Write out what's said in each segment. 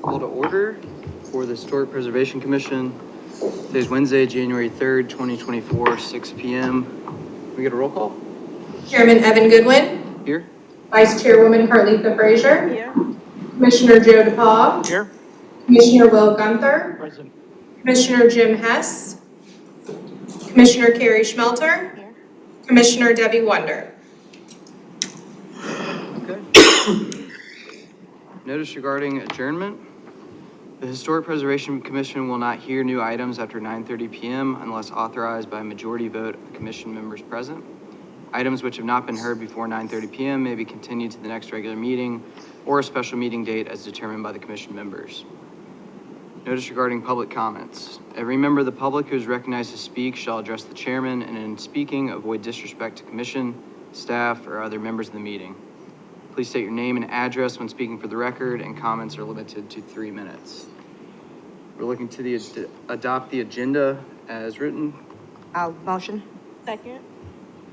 Call to order for the Historic Preservation Commission. Today's Wednesday, January 3rd, 2024, 6 p.m. Can we get a roll call? Chairman Evan Goodwin. Here. Vice Chairwoman Carlitha Frazier. Here. Commissioner Joe DePaul. Here. Commissioner Will Gunther. Present. Commissioner Jim Hess. Commissioner Carrie Schmelter. Here. Commissioner Debbie Wonder. Okay. Notice regarding adjournment. The Historic Preservation Commission will not hear new items after 9:30 p.m. unless authorized by a majority vote of the commission members present. Items which have not been heard before 9:30 p.m. may be continued to the next regular meeting or a special meeting date as determined by the commission members. Notice regarding public comments. Every member of the public who is recognized to speak shall address the chairman, and in speaking, avoid disrespect to commission, staff, or other members of the meeting. Please state your name and address when speaking for the record, and comments are limited to 3 minutes. We're looking to adopt the agenda as written. I'll motion. Second.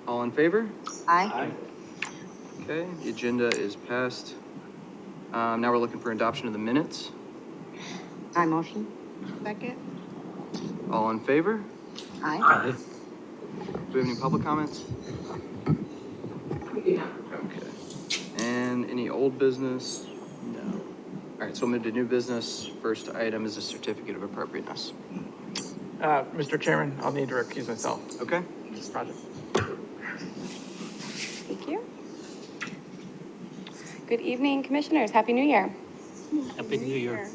All in favor? Aye. Okay, the agenda is passed. Now we're looking for adoption of the minutes. I motion. Second. All in favor? Aye. Do we have any public comments? Okay. And any old business? No. All right, so we'll move to new business. First item is a certificate of appropriateness. Mr. Chairman, I'll need to recuse myself Okay. from this project. Thank you. Good evening, commissioners. Happy New Year. Happy New Year.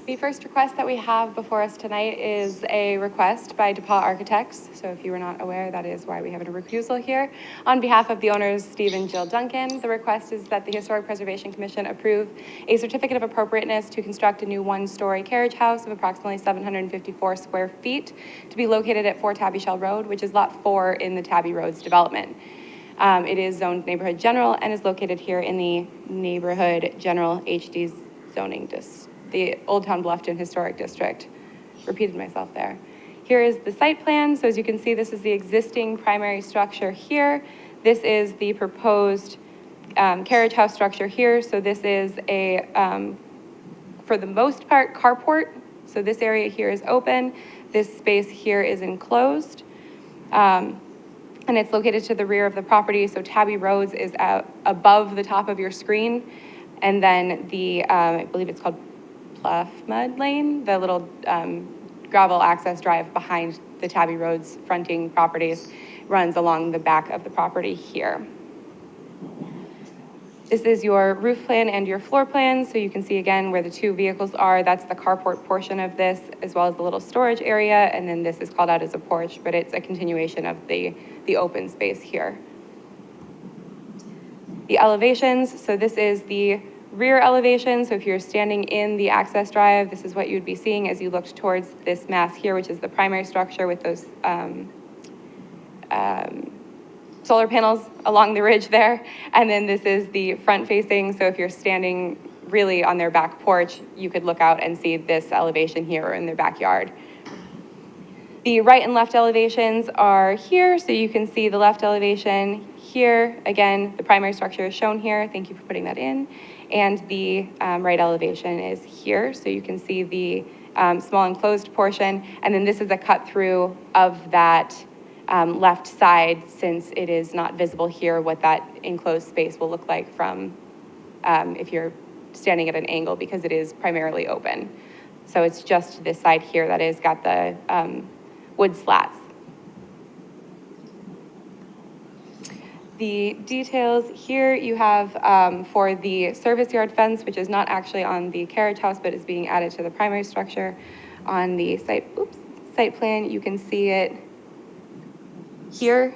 The first request that we have before us tonight is a request by DePaul Architects. So if you were not aware, that is why we have a recusal here. On behalf of the owners, Steve and Jill Duncan, the request is that the Historic Preservation Commission approve a certificate of appropriateness to construct a new one-story carriage house of approximately 754 square feet to be located at 4 Tabby Shell Road, which is lot 4 in the Tabby Roads development. It is zoned neighborhood general and is located here in the neighborhood general HD zoning the Old Town Bluffton Historic District. Repeated myself there. Here is the site plan. So as you can see, this is the existing primary structure here. This is the proposed carriage house structure here. So this is a, for the most part, carport. So this area here is open. This space here is enclosed. And it's located to the rear of the property. So Tabby Roads is above the top of your screen. And then the, I believe it's called Pluff Mud Lane, the little gravel access drive behind the Tabby Roads fronting properties, runs along the back of the property here. This is your roof plan and your floor plan. So you can see again where the 2 vehicles are. That's the carport portion of this, as well as the little storage area. And then this is called out as a porch, but it's a continuation of the open space here. The elevations, so this is the rear elevation. So if you're standing in the access drive, this is what you'd be seeing as you looked towards this mass here, which is the primary structure with those solar panels along the ridge there. And then this is the front facing. So if you're standing really on their back porch, you could look out and see this elevation here in their backyard. The right and left elevations are here. So you can see the left elevation here. Again, the primary structure is shown here. Thank you for putting that in. And the right elevation is here. So you can see the small enclosed portion. And then this is a cut through of that left side, since it is not visible here what that enclosed space will look like from if you're standing at an angle, because it is primarily open. So it's just this side here that has got the wood slats. The details here you have for the service yard fence, which is not actually on the carriage house, but is being added to the primary structure on the site plan. You can see it here.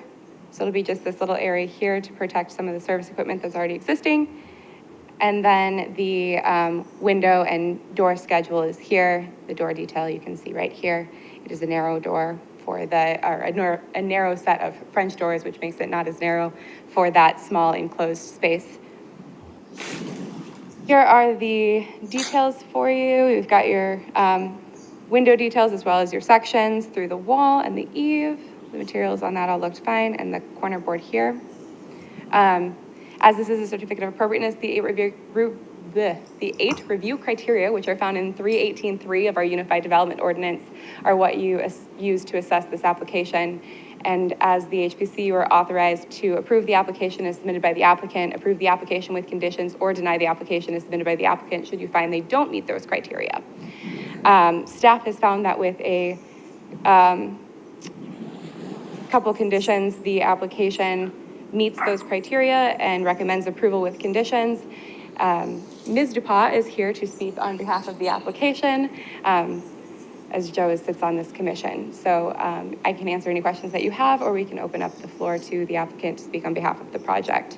So it'll be just this little area here to protect some of the service equipment that's already existing. And then the window and door schedule is here. The door detail you can see right here. It is a narrow door for a narrow set of French doors, which makes it not as narrow for that small enclosed space. Here are the details for you. We've got your window details as well as your sections through the wall and the eave. The materials on that all looked fine, and the corner board here. As this is a certificate of appropriateness, the the 8 review criteria, which are found in 318.3 of our Unified Development Ordinance, are what you use to assess this application. And as the HPC, you are authorized to approve the application as submitted by the applicant, approve the application with conditions, or deny the application as submitted by the applicant should you find they don't meet those criteria. Staff has found that with a couple conditions, the application meets those criteria and recommends approval with conditions. Ms. DuPont is here to speak on behalf of the application, as Joe sits on this commission. So I can answer any questions that you have, or we can open up the floor to the applicant to speak on behalf of the project.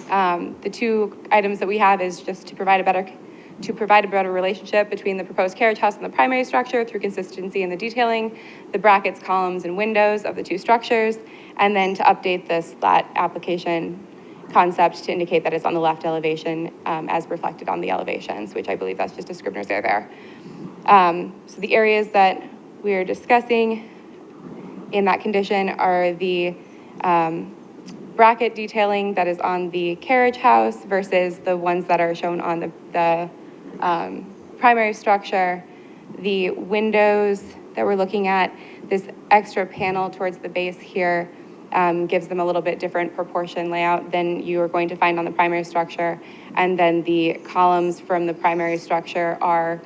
The 2 items that we have is just to provide a better relationship between the proposed carriage house and the primary structure through consistency in the detailing, the brackets, columns, and windows of the 2 structures, and then to update the slat application concept to indicate that it's on the left elevation as reflected on the elevations, which I believe that's just a Scribner's error there. So the areas that we're discussing in that condition are the bracket detailing that is on the carriage house versus the ones that are shown on the primary structure. The windows that we're looking at, this extra panel towards the base here gives them a little bit different proportion layout than you are going to find on the primary structure. And then the columns from the primary structure are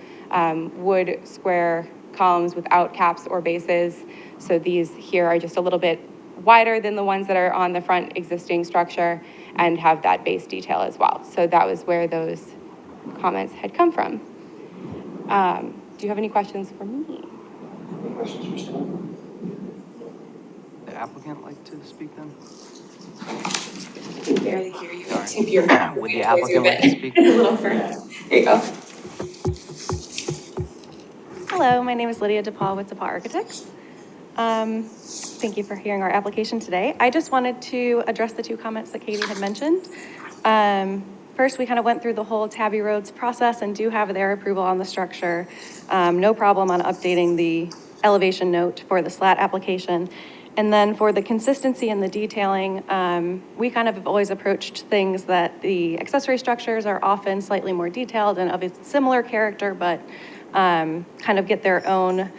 wood square columns without caps or bases. So these here are just a little bit wider than the ones that are on the front existing structure and have that base detail as well. So that was where those comments had come from. Do you have any questions for me? The applicant like to speak then? I can barely hear you. If you're Would the applicant like to speak? a little further. There you go. Hello, my name is Lydia DePaul with DePaul Architects. Thank you for hearing our application today. I just wanted to address the 2 comments that Katie had mentioned. First, we kind of went through the whole Tabby Roads process and do have their approval on the structure. No problem on updating the elevation note for the slat application. And then for the consistency and the detailing, we kind of have always approached things that the accessory structures are often slightly more detailed and of a similar character, but kind of get their own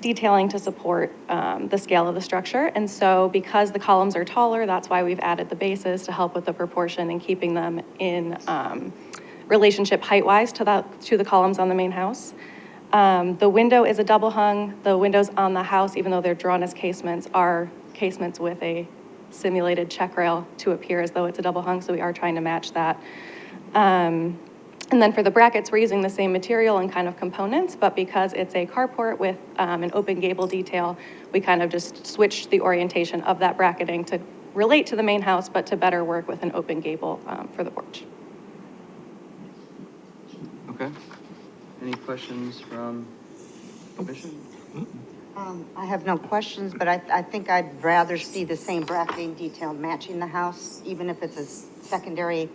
detailing to support the scale of the structure. And so because the columns are taller, that's why we've added the bases to help with the proportion and keeping them in relationship height-wise to the columns on the main house. The window is a double hung. The windows on the house, even though they're drawn as casements, are casements with a simulated check rail to appear as though it's a double hung, so we are trying to match that. And then for the brackets, we're using the same material and kind of components, but because it's a carport with an open gable detail, we kind of just switched the orientation of that bracketing to relate to the main house, but to better work with an open gable for the porch. Okay. Any questions from commission? I have no questions, but I think I'd rather see the same bracketing detail matching the house, even if it's a secondary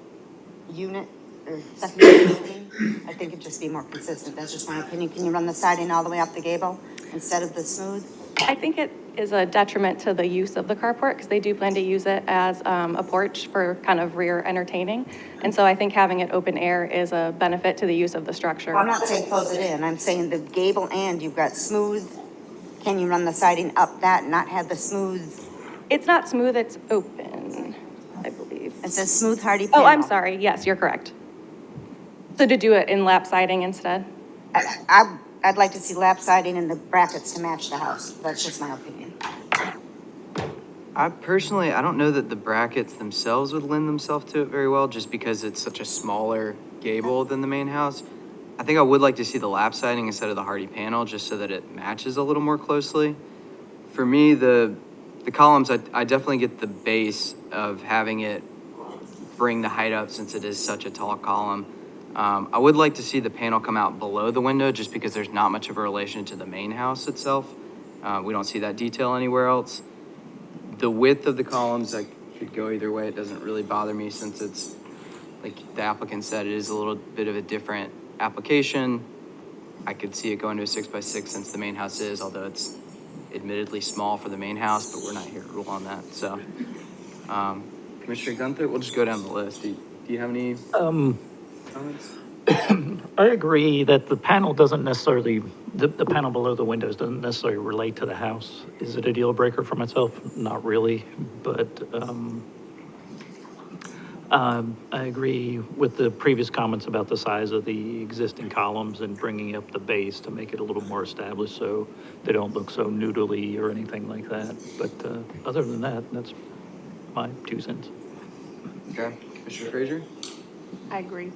unit or secondary building. I think it'd just be more consistent. That's just my opinion. Can you run the siding all the way up the gable instead of the smooth? I think it is a detriment to the use of the carport because they do plan to use it as a porch for kind of rear entertaining. And so I think having it open air is a benefit to the use of the structure. Well, I'm not saying close it in. I'm saying the gable and you've got smooth. Can you run the siding up that and not have the smooth? It's not smooth, it's open, I believe. It says smooth hardy panel. Oh, I'm sorry. Yes, you're correct. So to do it in lap siding instead? I'd like to see lap siding and the brackets to match the house. That's just my opinion. I don't know that the brackets themselves would lend themselves to it very well, just because it's such a smaller gable than the main house. I think I would like to see the lap siding instead of the hardy panel, just so that it matches a little more closely. For me, the columns, I definitely get the base of having it bring the height up since it is such a tall column. I would like to see the panel come out below the window just because there's not much of a relation to the main house itself. We don't see that detail anywhere else. The width of the columns, I could go either way. It doesn't really bother me since it's, like the applicant said, it is a little bit of a different application. I could see it going to a 6x6 since the main house is, although it's admittedly small for the main house, but we're not here to rule on that. So, Commissioner Gunther, we'll just go down the list. Do you have any? Comments? I agree that the panel doesn't necessarily, the panel below the windows doesn't necessarily relate to the house. Is it a deal breaker for myself? Not really, but, I agree with the previous comments about the size of the existing columns and bringing up the base to make it a little more established so they don't look so noodly or anything like that. But, other than that, that's my 2 cents. Okay, Commissioner Frazier? I agree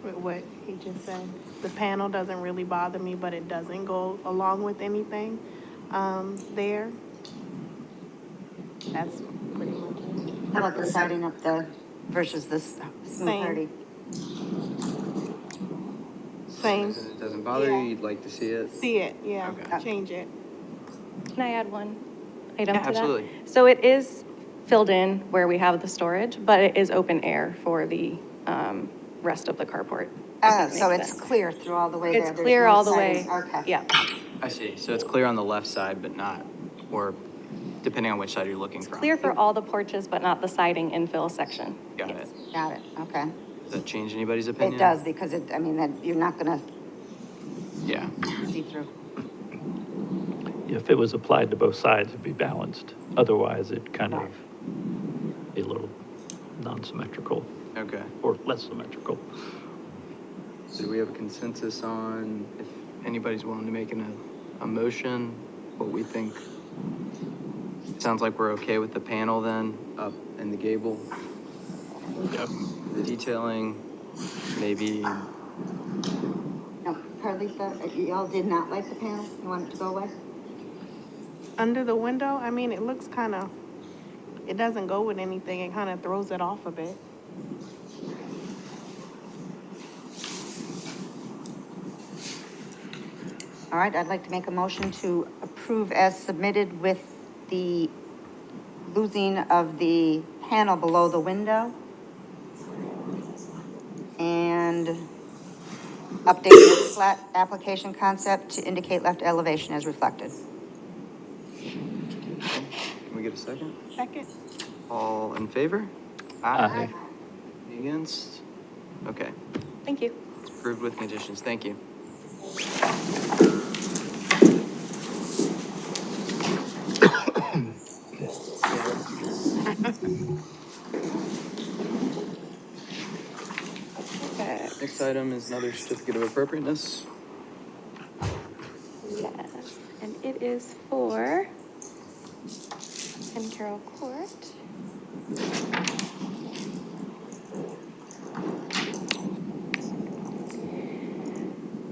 with what he just said. The panel doesn't really bother me, but it doesn't go along with anything, there. That's pretty much it. How about the siding up the, versus this smooth Same. hardy? Same, It doesn't bother you, you'd like to see it? see it, yeah, Okay. change it. Can I add one item Yeah, to that? absolutely. So it is filled in where we have the storage, but it is open air for the rest of the carport. Ah, If that so makes it's sense. clear through all the way there? It's There's clear no all the siding. way. Okay. Yeah, I see, so it's clear on the left side, but not, or depending on which side you're looking from. clear for all the porches, but not the siding infill section. Got it. Got it, okay. Does that change anybody's opinion? It does, because it, I mean, that you're not gonna Yeah, see through. If it was applied to both sides, it'd be balanced. Otherwise, it kind of be a little non-symmetrical okay. or less symmetrical. So do we have a consensus on if anybody's willing to make a motion, what we think? Sounds like we're okay with the panel then, up in the gable. Yep. The detailing, maybe, No, Carlita, y'all did not like the panel? You want it to go away? Under the window, I mean, it looks kind of, it doesn't go with anything, it kind of throws it off a bit. All right, I'd like to make a motion to approve as submitted with the losing of the panel below the window and updating the flat application concept to indicate left elevation as reflected. can we get a second? Second? All in favor? Aye. Any against? Okay, Thank you. it's approved with conditions, thank you. Okay. Next item is another certificate of appropriateness. Yes, and it is for 10 Carroll Court.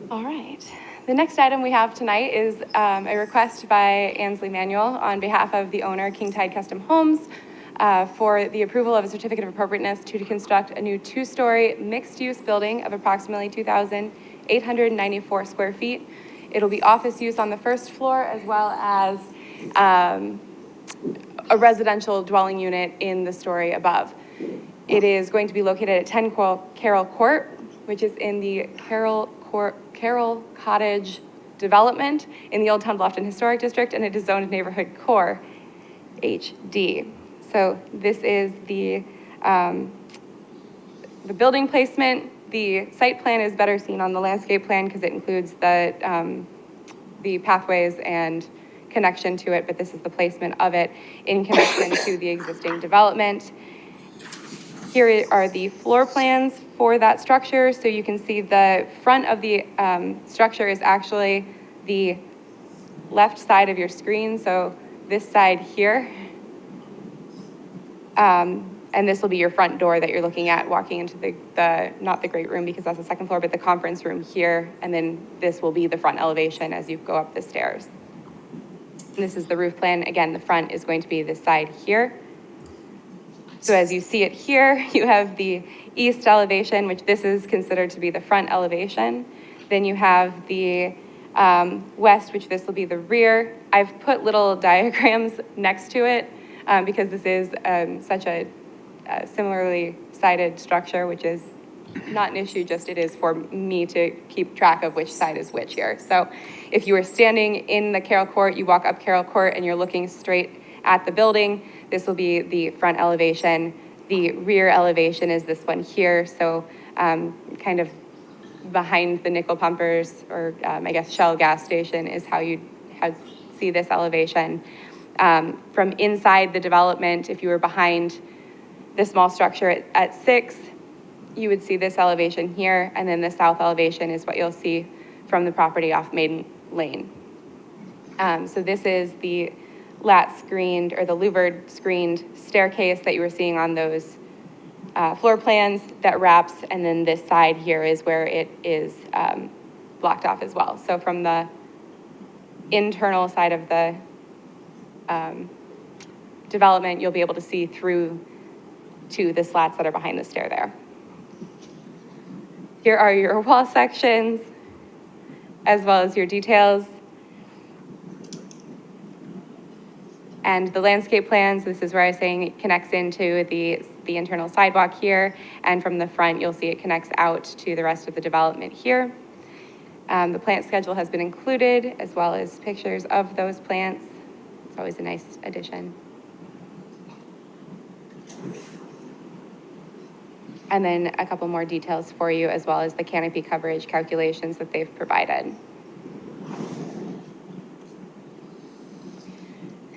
All right. The next item we have tonight is a request by Ansley Manuel on behalf of the owner, King Tide Custom Homes, for the approval of a certificate of appropriateness to construct a new 2-story mixed-use building of approximately 2,894 square feet. It'll be office use on the first floor as well as a residential dwelling unit in the story above. It is going to be located at 10 Carroll Court, which is in the Carroll Cottage development in the Old Town Bluffton Historic District, and it is zoned neighborhood core, HD. So this is the building placement. The site plan is better seen on the landscape plan because it includes the pathways and connection to it, but this is the placement of it in connection to the existing development. Here are the floor plans for that structure. So you can see the front of the structure is actually the left side of your screen. So this side here. And this will be your front door that you're looking at walking into the not the great room because that's the second floor, but the conference room here. And then this will be the front elevation as you go up the stairs. And this is the roof plan. Again, the front is going to be this side here. So as you see it here, you have the east elevation, which this is considered to be the front elevation. Then you have the west, which this will be the rear. I've put little diagrams next to it because this is such a similarly sided structure, which is not an issue, just it is for me to keep track of which side is which here. So if you were standing in the Carroll Court, you walk up Carroll Court and you're looking straight at the building, this will be the front elevation. The rear elevation is this one here. So kind of behind the nickel pumpers, or I guess Shell gas station is how you see this elevation. From inside the development, if you were behind the small structure at 6, you would see this elevation here, and then the south elevation is what you'll see from the property off Maiden Lane. So this is the lat screened, or the louvered screened staircase that you were seeing on those floor plans that wraps, and then this side here is where it is blocked off as well. So from the internal side of the development, you'll be able to see through to the slats that are behind the stair there. Here are your wall sections, as well as your details. And the landscape plans, this is where I was saying it connects into the internal sidewalk here, and from the front, you'll see it connects out to the rest of the development here. The plant schedule has been included, as well as pictures of those plants. It's always a nice addition. And then a couple more details for you, as well as the canopy coverage calculations that they've provided.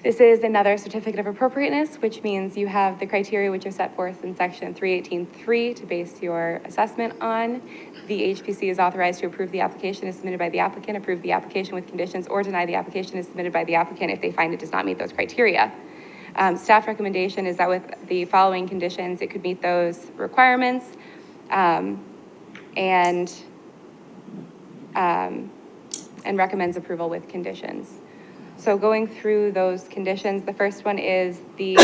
This is another certificate of appropriateness, which means you have the criteria which are set forth in section 318.3 to base your assessment on. The HPC is authorized to approve the application as submitted by the applicant, approve the application with conditions, or deny the application as submitted by the applicant if they find it does not meet those criteria. Staff recommendation is that with the following conditions, it could meet those requirements, and recommends approval with conditions. So going through those conditions, the first one is the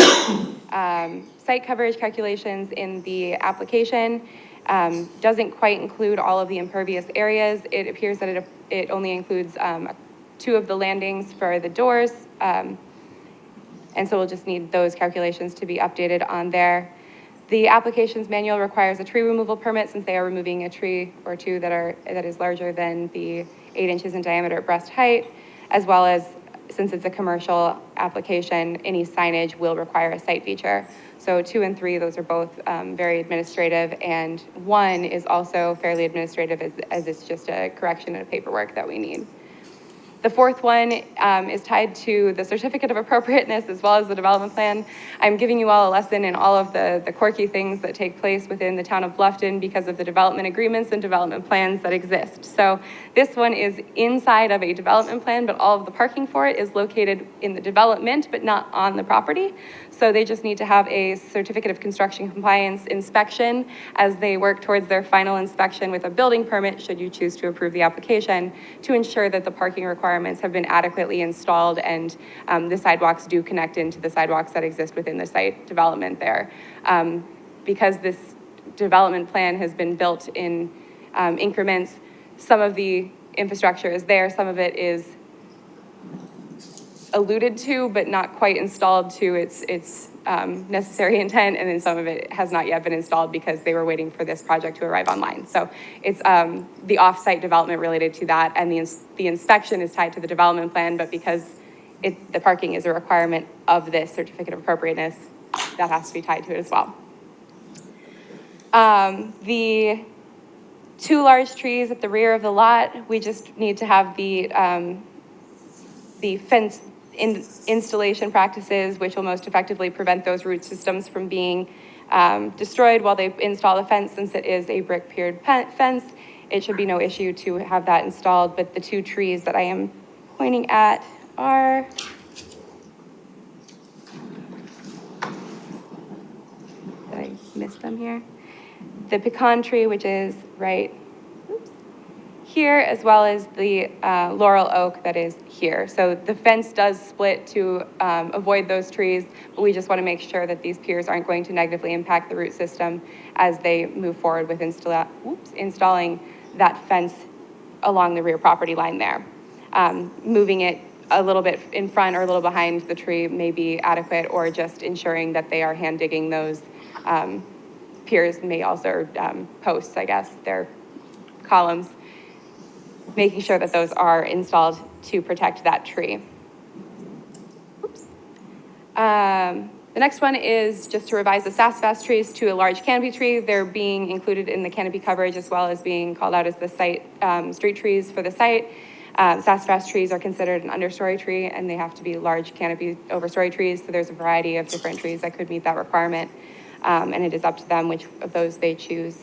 site coverage calculations in the application. Doesn't quite include all of the impervious areas. It appears that it only includes 2 of the landings for the doors. And so we'll just need those calculations to be updated on there. The application's manual requires a tree removal permit, since they are removing a tree or 2 that is larger than the 8 inches in diameter at breast height, as well as, since it's a commercial application, any signage will require a site feature. So 2 and 3, those are both very administrative, and 1 is also fairly administrative, as it's just a correction of paperwork that we need. The 4th one is tied to the certificate of appropriateness as well as the development plan. I'm giving you all a lesson in all of the quirky things that take place within the town of Bluffton because of the development agreements and development plans that exist. So this one is inside of a development plan, but all of the parking for it is located in the development, but not on the property. So they just need to have a certificate of construction compliance inspection as they work towards their final inspection with a building permit, should you choose to approve the application, to ensure that the parking requirements have been adequately installed and the sidewalks do connect into the sidewalks that exist within the site development there. Because this development plan has been built in increments, some of the infrastructure is there, some of it is alluded to, but not quite installed to its necessary intent, and then some of it has not yet been installed because they were waiting for this project to arrive online. So it's the off-site development related to that, and the inspection is tied to the development plan, but because the parking is a requirement of this certificate of appropriateness, that has to be tied to it as well. The 2 large trees at the rear of the lot, we just need to have the fence installation practices, which will most effectively prevent those root systems from being destroyed while they install the fence. Since it is a brick pier fence, it should be no issue to have that installed. But the 2 trees that I am pointing at are did I miss them here? The pecan tree, which is right here, as well as the laurel oak that is here. So the fence does split to avoid those trees, but we just want to make sure that these piers aren't going to negatively impact the root system as they move forward with installing that fence along the rear property line there. Moving it a little bit in front or a little behind the tree may be adequate, or just ensuring that they are hand digging those piers, may also posts, I guess, they're columns, making sure that those are installed to protect that tree. Oops. The next one is just to revise the sassafras trees to a large canopy tree. They're being included in the canopy coverage as well as being called out as the site, street trees for the site. Sassafras trees are considered an understory tree and they have to be large canopy overstory trees. So there's a variety of different trees that could meet that requirement. And it is up to them which of those they choose.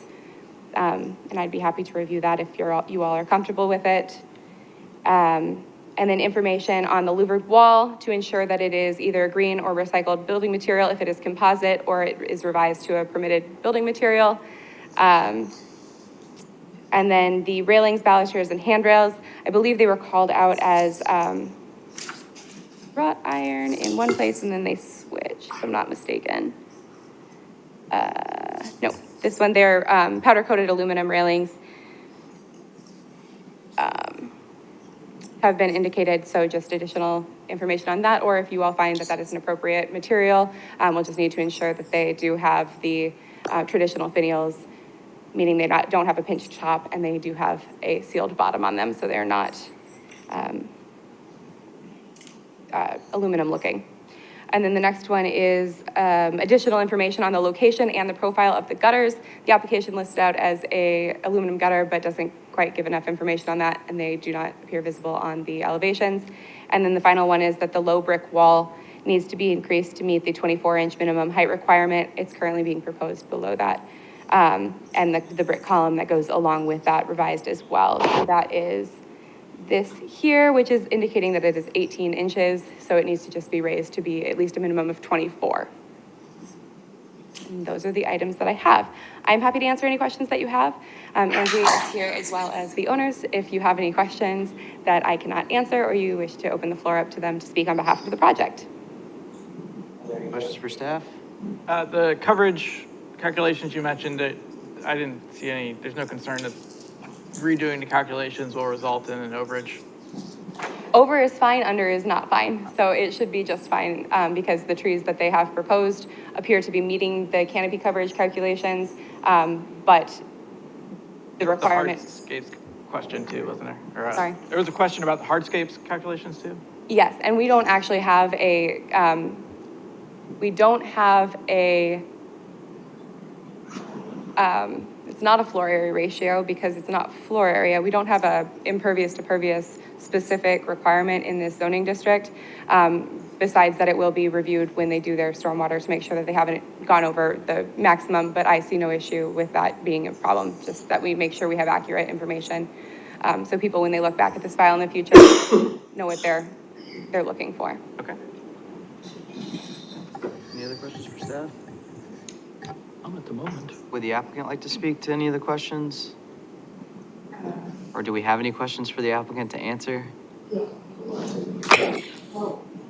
And I'd be happy to review that if you all are comfortable with it. And then information on the louvered wall to ensure that it is either a green or recycled building material if it is composite or it is revised to a permitted building material. And then the railings, balusters, and handrails, I believe they were called out as wrought iron in one place and then they switched, if I'm not mistaken. No, this one, they're powder coated aluminum railings. Have been indicated, so just additional information on that, or if you all find that that is an appropriate material, we'll just need to ensure that they do have the traditional finials, meaning they don't have a pinched top and they do have a sealed bottom on them, so they're not aluminum looking. And then the next one is additional information on the location and the profile of the gutters. The application listed out as a aluminum gutter, but doesn't quite give enough information on that, and they do not appear visible on the elevations. And then the final one is that the low brick wall needs to be increased to meet the 24-inch minimum height requirement. It's currently being proposed below that. And the brick column that goes along with that revised as well. So that is this here, which is indicating that it is 18 inches, so it needs to just be raised to be at least a minimum of 24. And those are the items that I have. I'm happy to answer any questions that you have. Angie is here as well as the owners. If you have any questions that I cannot answer or you wish to open the floor up to them to speak on behalf of the project. Are there any questions for staff? The coverage calculations you mentioned, I didn't see any, there's no concern that redoing the calculations will result in an overage. Over is fine, under is not fine. So it should be just fine because the trees that they have proposed appear to be meeting the canopy coverage calculations, but the requirement. The hardscapes question too, wasn't there? Or, Sorry. There was a question about the hardscapes calculations too? Yes, and we don't actually have a, it's not a floor area ratio because it's not floor area. We don't have a impervious to pervious specific requirement in this zoning district. Besides that, it will be reviewed when they do their stormwater to make sure that they haven't gone over the maximum, but I see no issue with that being a problem, just that we make sure we have accurate information. So people, when they look back at this file in the future, know what they're looking for. Okay. Any other questions for staff? At the moment. Would the applicant like to speak to any of the questions? Or do we have any questions for the applicant to answer?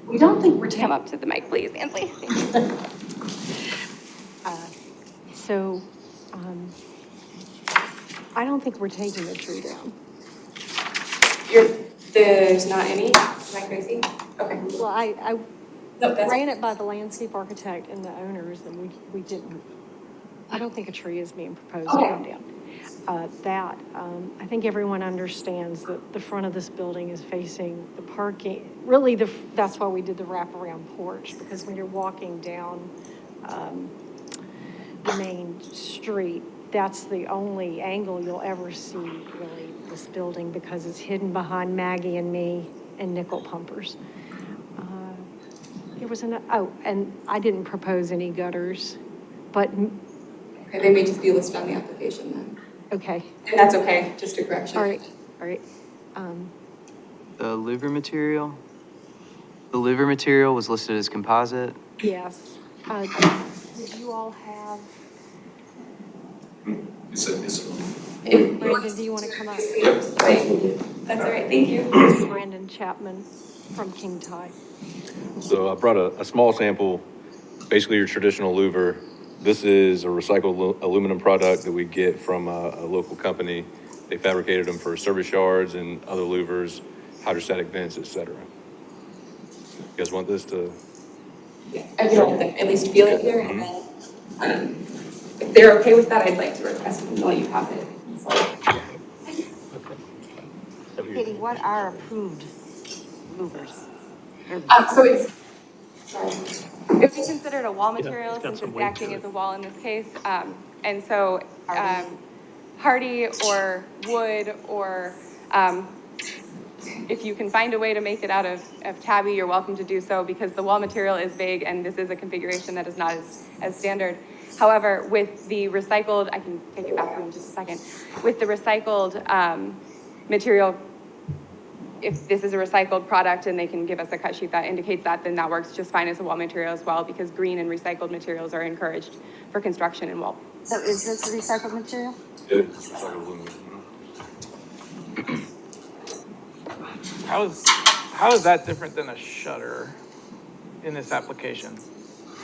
We don't think we're Come up to the mic, please, Ansley. So, I don't think we're taking the tree down. There's not any? Am I crazy? Okay. Well, I No, that's ran it by the landscape architect and the owners, and we didn't. I don't think a tree is being proposed to come down. I think everyone understands that the front of this building is facing the parking. Really, that's why we did the wraparound porch, because when you're walking down the main street, that's the only angle you'll ever see, really, this building, because it's hidden behind Maggie and me and nickel pumpers. There was and I didn't propose any gutters, but. Okay, they may just be listed on the application then. Okay. And that's okay, just a correction. All right. The louver material? The louver material was listed as composite. Yes. Did you all have, Brandon, do you want to come up? That's all right, thank you. Brandon Chapman from King Tide. So I brought a small sample, basically your traditional louver. This is a recycled aluminum product that we get from a local company. They fabricated them for service yards and other louvers, hydrostatic vents, etc. You guys want this to? Yeah, I feel at least feel it here, and then if they're okay with that, I'd like to request them to let you have it. Katie, what are approved louvers? So it's, sorry. It would be considered a wall Yeah, material it's got since some it's weight acting to as it. a wall in this case. And so, Hardy. hardy or wood or, if you can find a way to make it out of tabby, you're welcome to do so because the wall material is vague and this is a configuration that is not as standard. However, with the recycled, I can take it back to you in just a second. With the recycled material, if this is a recycled product and they can give us a cut sheet that indicates that, then that works just fine as a wall material as well because green and recycled materials are encouraged for construction and wall. So is this a recycled material? It's recycled aluminum. How is that different than a shutter in this application?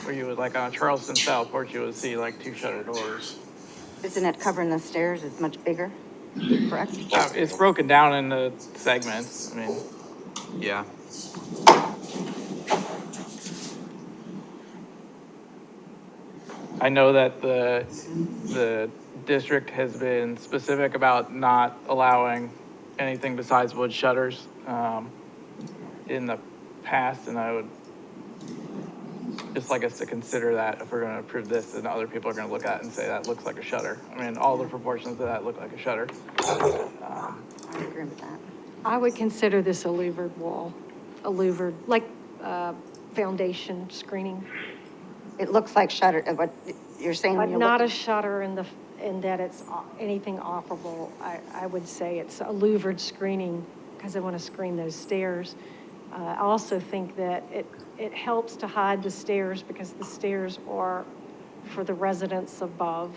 Where you would, like on a Charleston style porch, you would see like 2 shutter doors. Isn't it covering the stairs? It's much bigger, correct? It's broken down into segments, I mean, Yeah. I know that the district has been specific about not allowing anything besides wood shutters, in the past, and I would just like us to consider that if we're gonna approve this, then other people are gonna look at it and say that looks like a shutter. I mean, all the proportions of that look like a shutter. I agree with that. I would consider this a louvered wall, a louvered, like, foundation screening, It looks like shutter, what you're saying but when you're not a looking. shutter in that it's anything operable. I would say it's a louvered screening because they want to screen those stairs. I also think that it helps to hide the stairs because the stairs are for the residents above.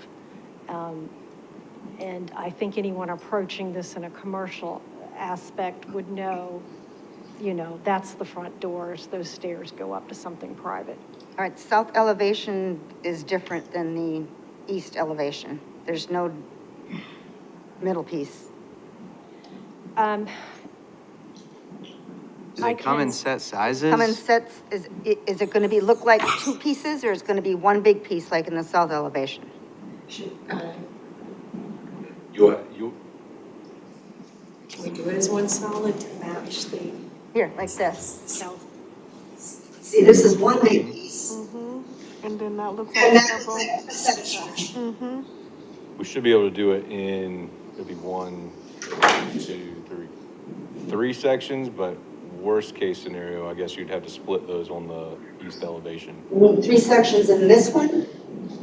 And I think anyone approaching this in a commercial aspect would know, that's the front doors, those stairs go up to something private. All right, south elevation is different than the east elevation. There's no middle piece. Do they I come in can- set sizes? Come in sets, is it going to be, look like 2 pieces, or is it going to be one big piece like in the south elevation? You, Can we do it as one solid to match the Here, like this. south? See, this is one big piece, And then that looks and like that looks several. like a set of shutters. we should be able to do it in, it'll be 1, 2, 3 sections, but worst case scenario, I guess you'd have to split those on the east elevation. You need 3 sections in this one?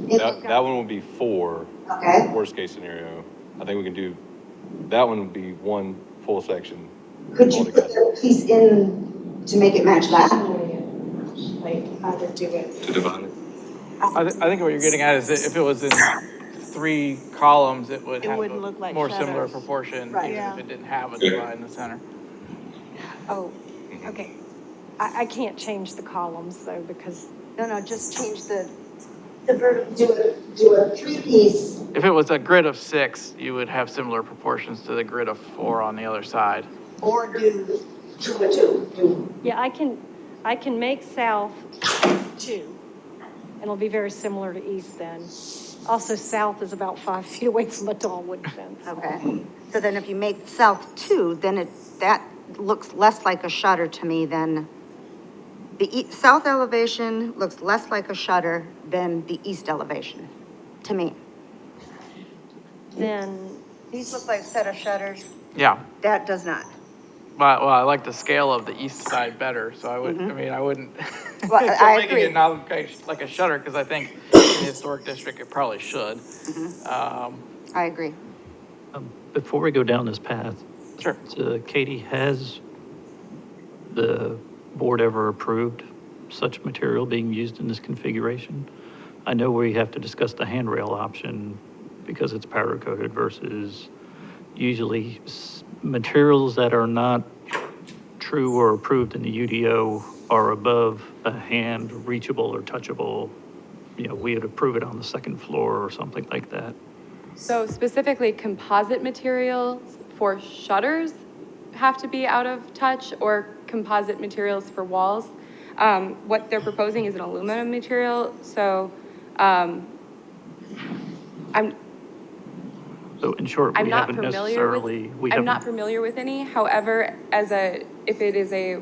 That one would be 4, Okay, worst case scenario. I think we can do, that one would be 1 full section. could you put altogether. the piece in to make it match that? Like either do it. To divide it? I think what you're getting at is that if it was in 3 columns, it would It have wouldn't a look like more similar shutters. proportion, Right. even Yeah. if it didn't have a divide in the center. Oh, okay. I can't change the columns though, because No, just change the, Do a 3-piece, If it was a grid of 6, you would have similar proportions to the grid of 4 on the other side. or do 2 and 2, do, yeah, I can make south 2, and it'll be very similar to east then. Also, south is about 5 feet away from a tall wooden fence. okay. So then if you make south 2, then that looks less like a shutter to me than, the south elevation looks less like a shutter than the east elevation, to me. Then, These look like set of shutters. Yeah, That does not. but, well, I like the scale of the east side better, so I would, I mean, I wouldn't. Well, I Making agree. it not look like a shutter, because I think in the historic district, it probably should. I agree. Before we go down this path, Sure. Katie, has the board ever approved such material being used in this configuration? I know we have to discuss the handrail option because it's powder coated versus usually materials that are not true or approved in the UDO are above a hand reachable or touchable. We would approve it on the second floor or something like that. So specifically, composite materials for shutters have to be out of touch, or composite materials for walls. What they're proposing is an aluminum material, so So in short, I'm we not haven't familiar with, necessarily, I'm not familiar with any. However, if it is a,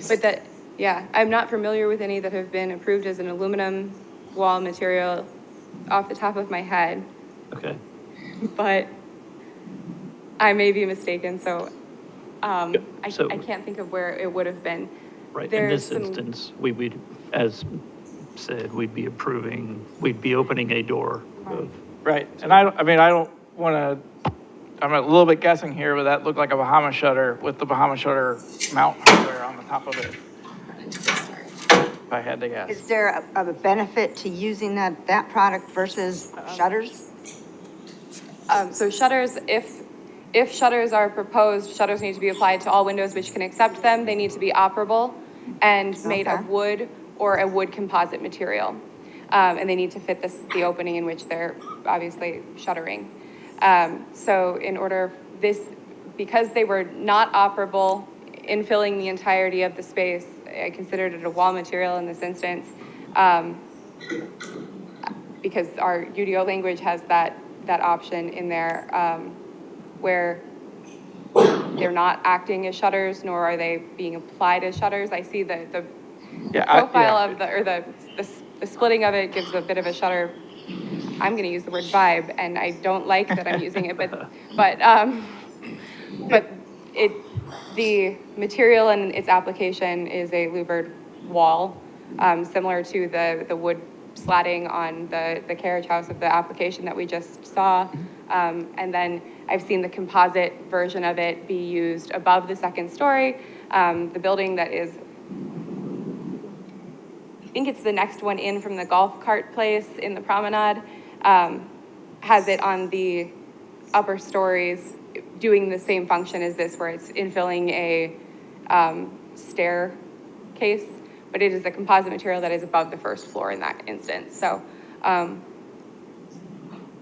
But that, yeah, I'm not familiar with any that have been approved as an aluminum wall material off the top of my head, Okay, but I may be mistaken, so, so- I can't think of where it would have been. right, in There's this some- instance, we would, as said, we'd be opening a door of, Right, and I mean, I don't want to, I'm a little bit guessing here, but that looked like a Bahama shutter with the Bahama shutter mount hardware on the top of it, if I had to guess. Is there a benefit to using that product versus shutters? So shutters, if shutters are proposed, shutters need to be applied to all windows which can accept them. They need to be operable and made Okay. of wood or a wood composite material. And they need to fit the opening in which they're obviously shuttering. So in order, because they were not operable in filling the entirety of the space, I considered it a wall material in this instance. Because our UDO language has that option in there, where they're not acting as shutters, nor are they being applied as shutters. I see the profile of the splitting of it gives a bit of a shutter. I'm gonna use the word vibe, and I don't like that I'm using it, but the material and its application is a louvered wall, similar to the wood slatting on the carriage house of the application that we just saw. And then I've seen the composite version of it be used above the second story. The building that is, I think it's the next one in from the golf cart place in the promenade, has it on the upper stories doing the same function as this, where it's infilling a staircase, but it is a composite material that is above the first floor in that instance. So,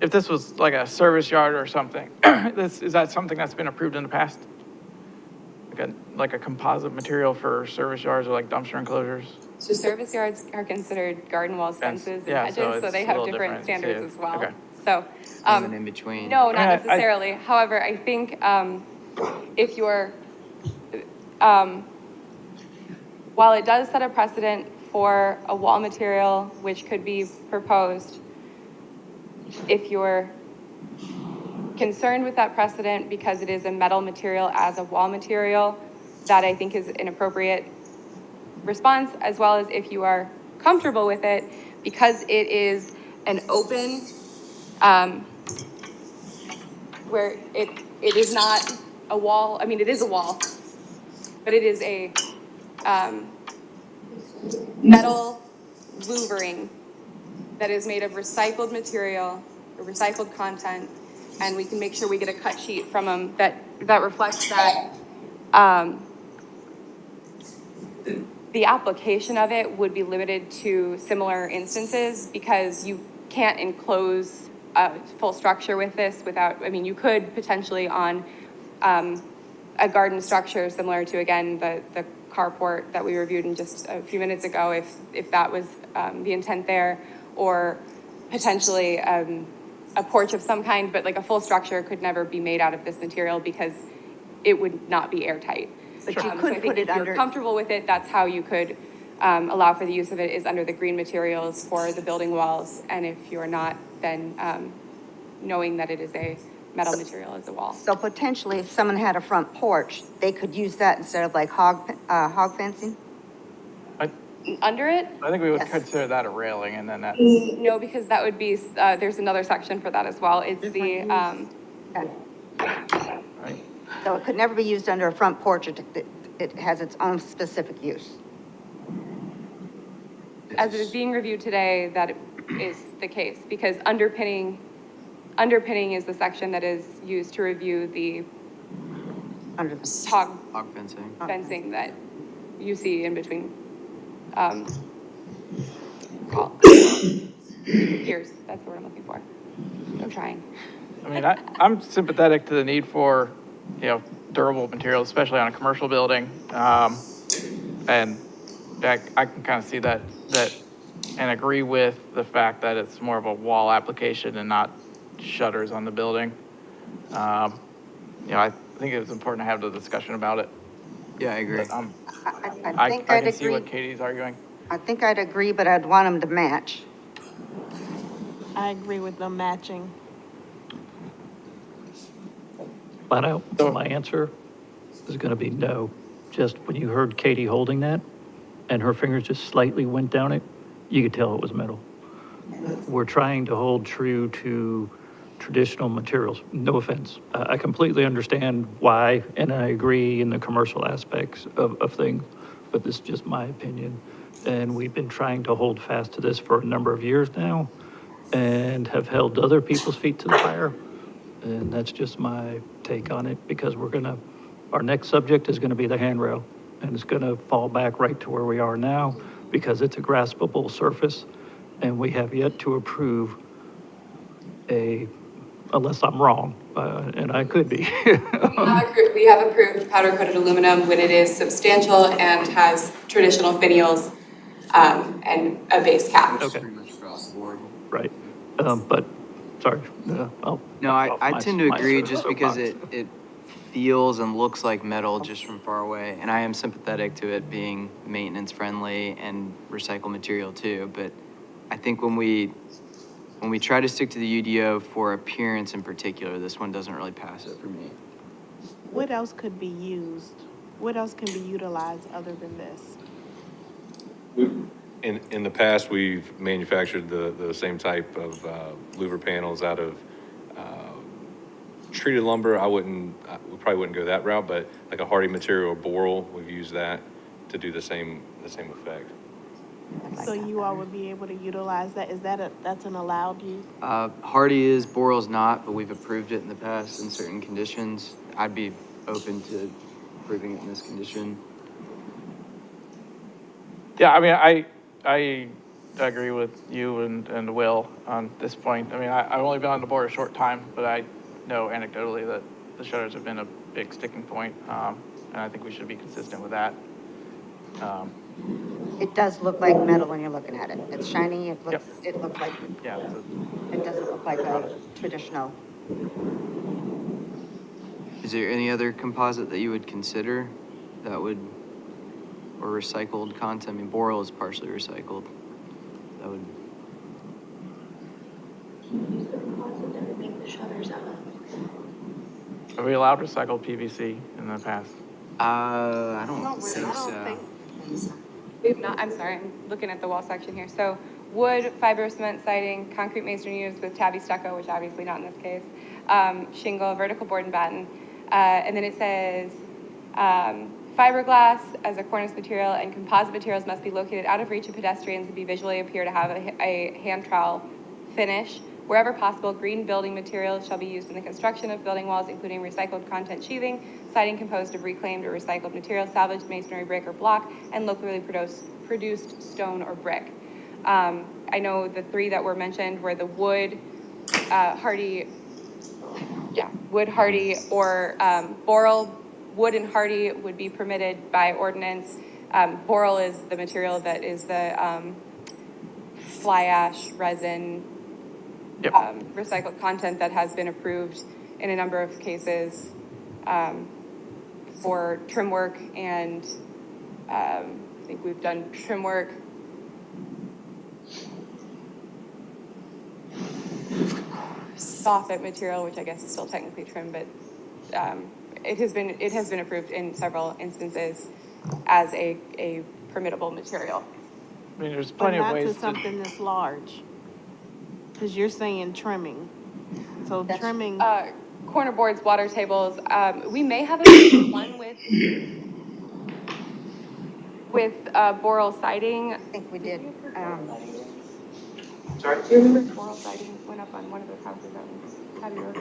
If this was like a service yard or something, is that something that's been approved in the past? Like a composite material for service yards or like dumpster enclosures? so service yards are considered garden walls, fences, and Yeah, hedges, so so it's they a have little different different, standards too. as well. Okay. So, Even in between. no, not I mean, necessarily. However, I think, if you're, while it does set a precedent for a wall material which could be proposed, if you're concerned with that precedent because it is a metal material as a wall material, that I think is an appropriate response, as well as if you are comfortable with it because it is an open, where it is not a wall. I mean, it is a wall, but it is a metal louvering that is made of recycled material or recycled content, and we can make sure we get a cut sheet from them that reflects that. The application of it would be limited to similar instances because you can't enclose a full structure with this without, I mean, you could potentially on a garden structure similar to, again, the carport that we reviewed in just a few minutes ago, if that was the intent there, or potentially a porch of some kind, but like a full structure could never be made out of this material because it would not be airtight. But you So could I think put it if you're under, comfortable with it, that's how you could allow for the use of it, is under the green materials for the building walls. And if you're not, then knowing that it is a metal material as a wall. so potentially if someone had a front porch, they could use that instead of like hog fencing? Under it? I think we would Yes. consider that a railing, and then that, No, because that would be, there's another section for that as well. It's the, Okay. right? So it could never be used under a front porch, it has its own specific use. as it is being reviewed today, that is the case, because underpinning is the section that is used to review the Under the, hog Hog fencing. fencing that you see in between, ears, that's the word I'm looking for. I'm trying. I mean, I'm sympathetic to the need for, durable materials, especially on a commercial building. And I can kind of see that and agree with the fact that it's more of a wall application and not shutters on the building. I think it was important to have the discussion about it. Yeah, I agree. But I think I I'd can see what agree. Katie's arguing. I think I'd agree, but I'd want them to match. I agree with them matching. Flat out, So- my answer is gonna be no. Just when you heard Katie holding that, and her fingers just slightly went down it, you could tell it was metal. We're trying to hold true to traditional materials. No offense. I completely understand why, and I agree in the commercial aspects of things, but this is just my opinion. And we've been trying to hold fast to this for a number of years now and have held other people's feet to the fire. And that's just my take on it, because our next subject is gonna be the handrail. And it's gonna fall back right to where we are now, because it's a graspable surface. And we have yet to approve unless I'm wrong, and I could be. We have approved powder coated aluminum when it is substantial and has traditional finials, and a base cap. Okay. Pretty much across the board. Right, but, sorry, I'll. No, off I my- tend to my agree just because soapbox. it feels and looks like metal just from far away. And I am sympathetic to it being maintenance friendly and recycled material too. But I think when we try to stick to the UDO for appearance in particular, this one doesn't really pass it for me. What else could be used? What else can be utilized other than this? In the past, we've manufactured the same type of louver panels out of treated lumber. We probably wouldn't go that route, but like a hardy material, boral, we've used that to do the same effect. So you all would be able to utilize that? That's an allowed use? Hardy is, Boral's not, but we've approved it in the past in certain conditions. I'd be open to approving it in this condition. Yeah, I mean, I agree with you and Will on this point. I mean, I've only been on the board a short time, but I know anecdotally that the shutters have been a big sticking point, and I think we should be consistent with that. It does look like metal when you're looking at it. It's shiny, it Yep. looks like, Yeah, it doesn't look like a traditional. Is there any other composite that you would consider that would, or recycled content? I mean, Boral is partially recycled. That would, Use the composite that we make the shutters out of. have we allowed recycled PVC in the past? I don't I think don't so. think- We've not, I'm sorry, I'm looking at the wall section here. So wood, fiber cement siding, concrete masonry units with tabby stucco, which obviously not in this case, shingle, vertical board and batten. And then it says, fiberglass as a cornice material and composite materials must be located out of reach of pedestrians and be visually appear to have a hand trowel finish. Wherever possible, green building materials shall be used in the construction of building walls, including recycled content sheathing, siding composed of reclaimed or recycled material, salvaged masonry, brick, or block, and locally produced stone or brick. I know the three that were mentioned were the wood, hardy, or boral. Wood and hardy would be permitted by ordinance. Boral is the material that is the fly ash resin. Yep. Recycled content that has been approved in a number of cases for trim work, and I think we've done trim work. Soffit material, which I guess is still technically trim, but it has been approved in several instances as a permittable material. I mean, there's But plenty of not ways to to. something this large. Because you're saying trimming. So That's- trimming, Corner boards, water tables. We may have a one with boral siding. I think we did, Sorry? Do you remember boral siding went up on one of those houses on Abbey Road?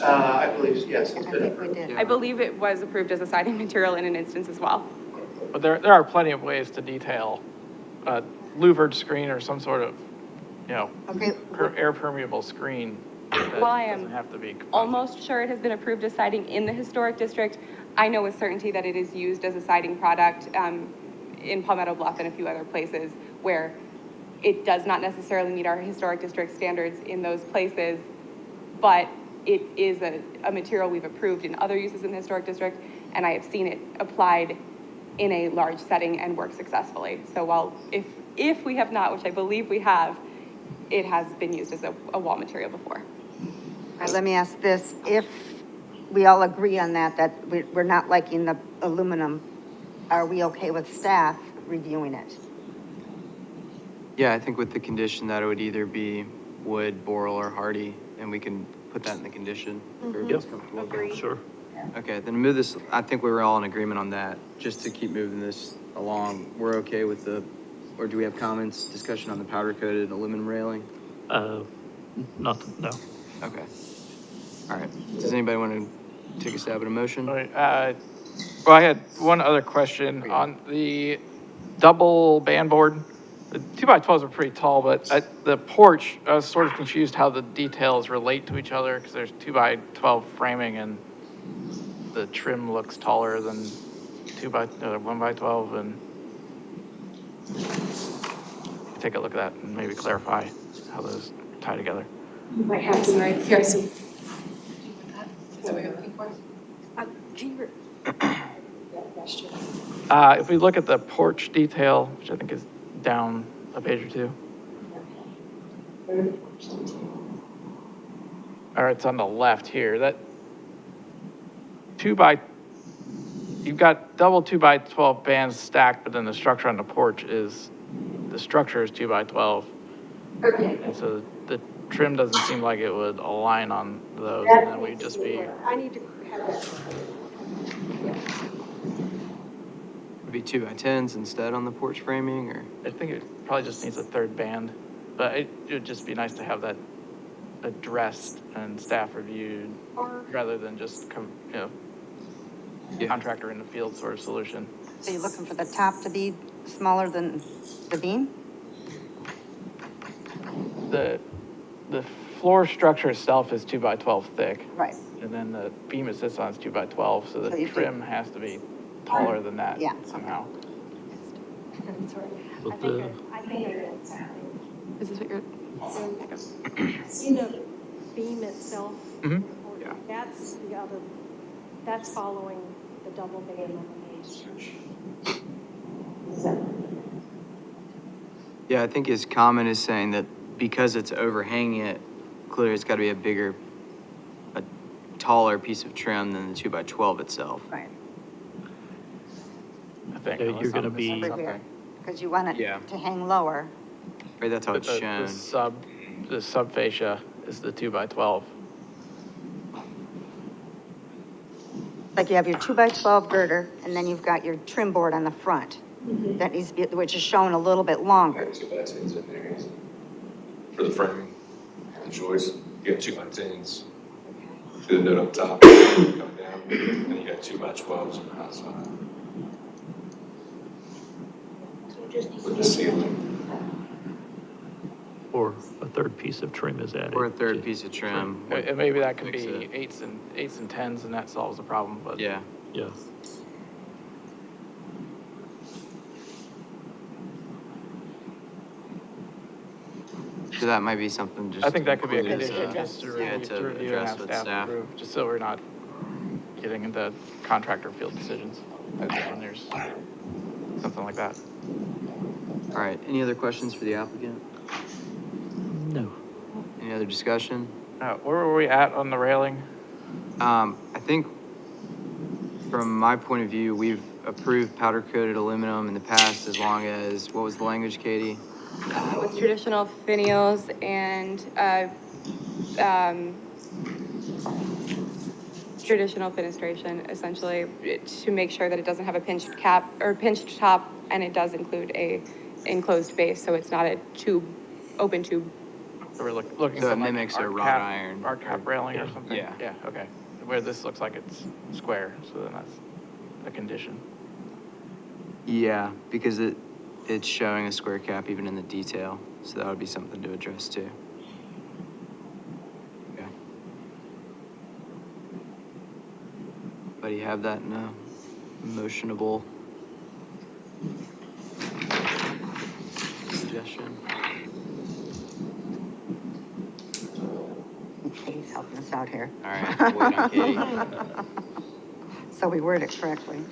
I believe, yes. I think we did. I believe it was approved as a siding material in an instance as well. But there are plenty of ways to detail a louvered screen or some sort of, Okay, air permeable screen. That Well, I am doesn't have to be composite. almost sure it has been approved as siding in the historic district. I know with certainty that it is used as a siding product in Palmetto Bluff and a few other places where it does not necessarily meet our historic district standards in those places, but it is a material we've approved in other uses in the historic district, and I have seen it applied in a large setting and work successfully. So while, if we have not, which I believe we have, it has been used as a wall material before. All right, let me ask this. If we all agree on that we're not liking the aluminum, are we okay with staff reviewing it? Yeah, I think with the condition that it would either be wood, boral, or hardy, and we can put that in the condition. If everybody's comfortable with that. Agreed. Sure. Okay, then move this, I think we were all in agreement on that, just to keep moving this along. We're okay with or do we have comments, discussion on the powder coated aluminum railing? Nothing, no. Okay. All right. Does anybody want to take a stab at a motion? All right, well, I had one other question on the double band board. The 2x12s are pretty tall, but at the porch, I was sort of confused how the details relate to each other because there's 2x12 framing and the trim looks taller than 1x12, and take a look at that and maybe clarify how those tie together. You might have some right here, so. Is that what you're looking for? Jean, question. If we look at the porch detail, which I think is down a page or two. All right, it's on the left here. That you've got double 2x12 bands stacked, but then the structure on the porch is 2x12. Okay. And so the trim doesn't seem like it would align on those, and then we'd just be, I need to have that. Would be 2x10s instead on the porch framing, or? I think it probably just needs a third band, but it would just be nice to have that addressed and staff reviewed rather than just, contractor in the field sort of solution. So you're looking for the top to be smaller than the beam? The floor structure itself is 2x12 thick. Right. And then the beam it sits on is 2x12, so So the you trim has to be taller than that Yeah. somehow. Sorry. With I the, think Is this what you're? you know, beam itself. Mhm. Yeah. That's the other, that's following the double band on the main structure. Yeah, I think his comment is saying that because it's overhanging it, clearly it's got to be a taller piece of trim than the 2x12 itself. Right. I think. Yeah, unless you're gonna I'm be- missing Over here, something. because you want Yeah. it to hang lower. Right, that's how it's The shown. the sub fascia is the 2x12. Like you have your 2x12 girder, and then you've got your trim board on the front. That needs to be, which is shown a little bit longer. 2x10s in there for the framing, the choice. You got 2x10s. Do the note up top, come down, and you got 2x12s on the outside. With the ceiling. or a third piece of trim is added. Or a third piece of trim. And maybe that could Fix be it. eights and tens, and that solves the problem, but. Yeah. Yeah. So that might be something just. I think that could be a include as condition, just to yeah, review, to to review and address have with staff staff. approve, just so we're not getting into contractor field decisions. When there's something like that. All right, any other questions for the applicant? No. Any other discussion? Where were we at on the railing? I think from my point of view, we've approved powder coated aluminum in the past as long as, what was the language, Katie? With traditional finials and, traditional fenestration, essentially, to make sure that it doesn't have a pinched cap or pinched top, and it does include a enclosed base, so it's not a tube, open tube. So we're looking So it for like mimics a arc wrought cap- iron. Arc cap railing or Yeah. something? Yeah. Yeah, okay. Where this looks like it's square, so then that's a condition. Yeah, because it's showing a square cap even in the detail, so that would be something to address too. Okay. But you have that in a motionable suggestion? Katie's helping us out here. All right, we'll wait on Katie. So we word it correctly.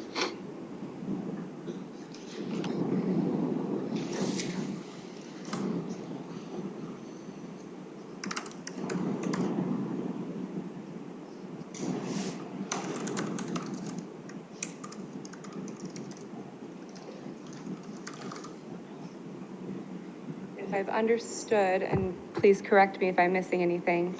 If I've understood, and please correct me if I'm missing anything.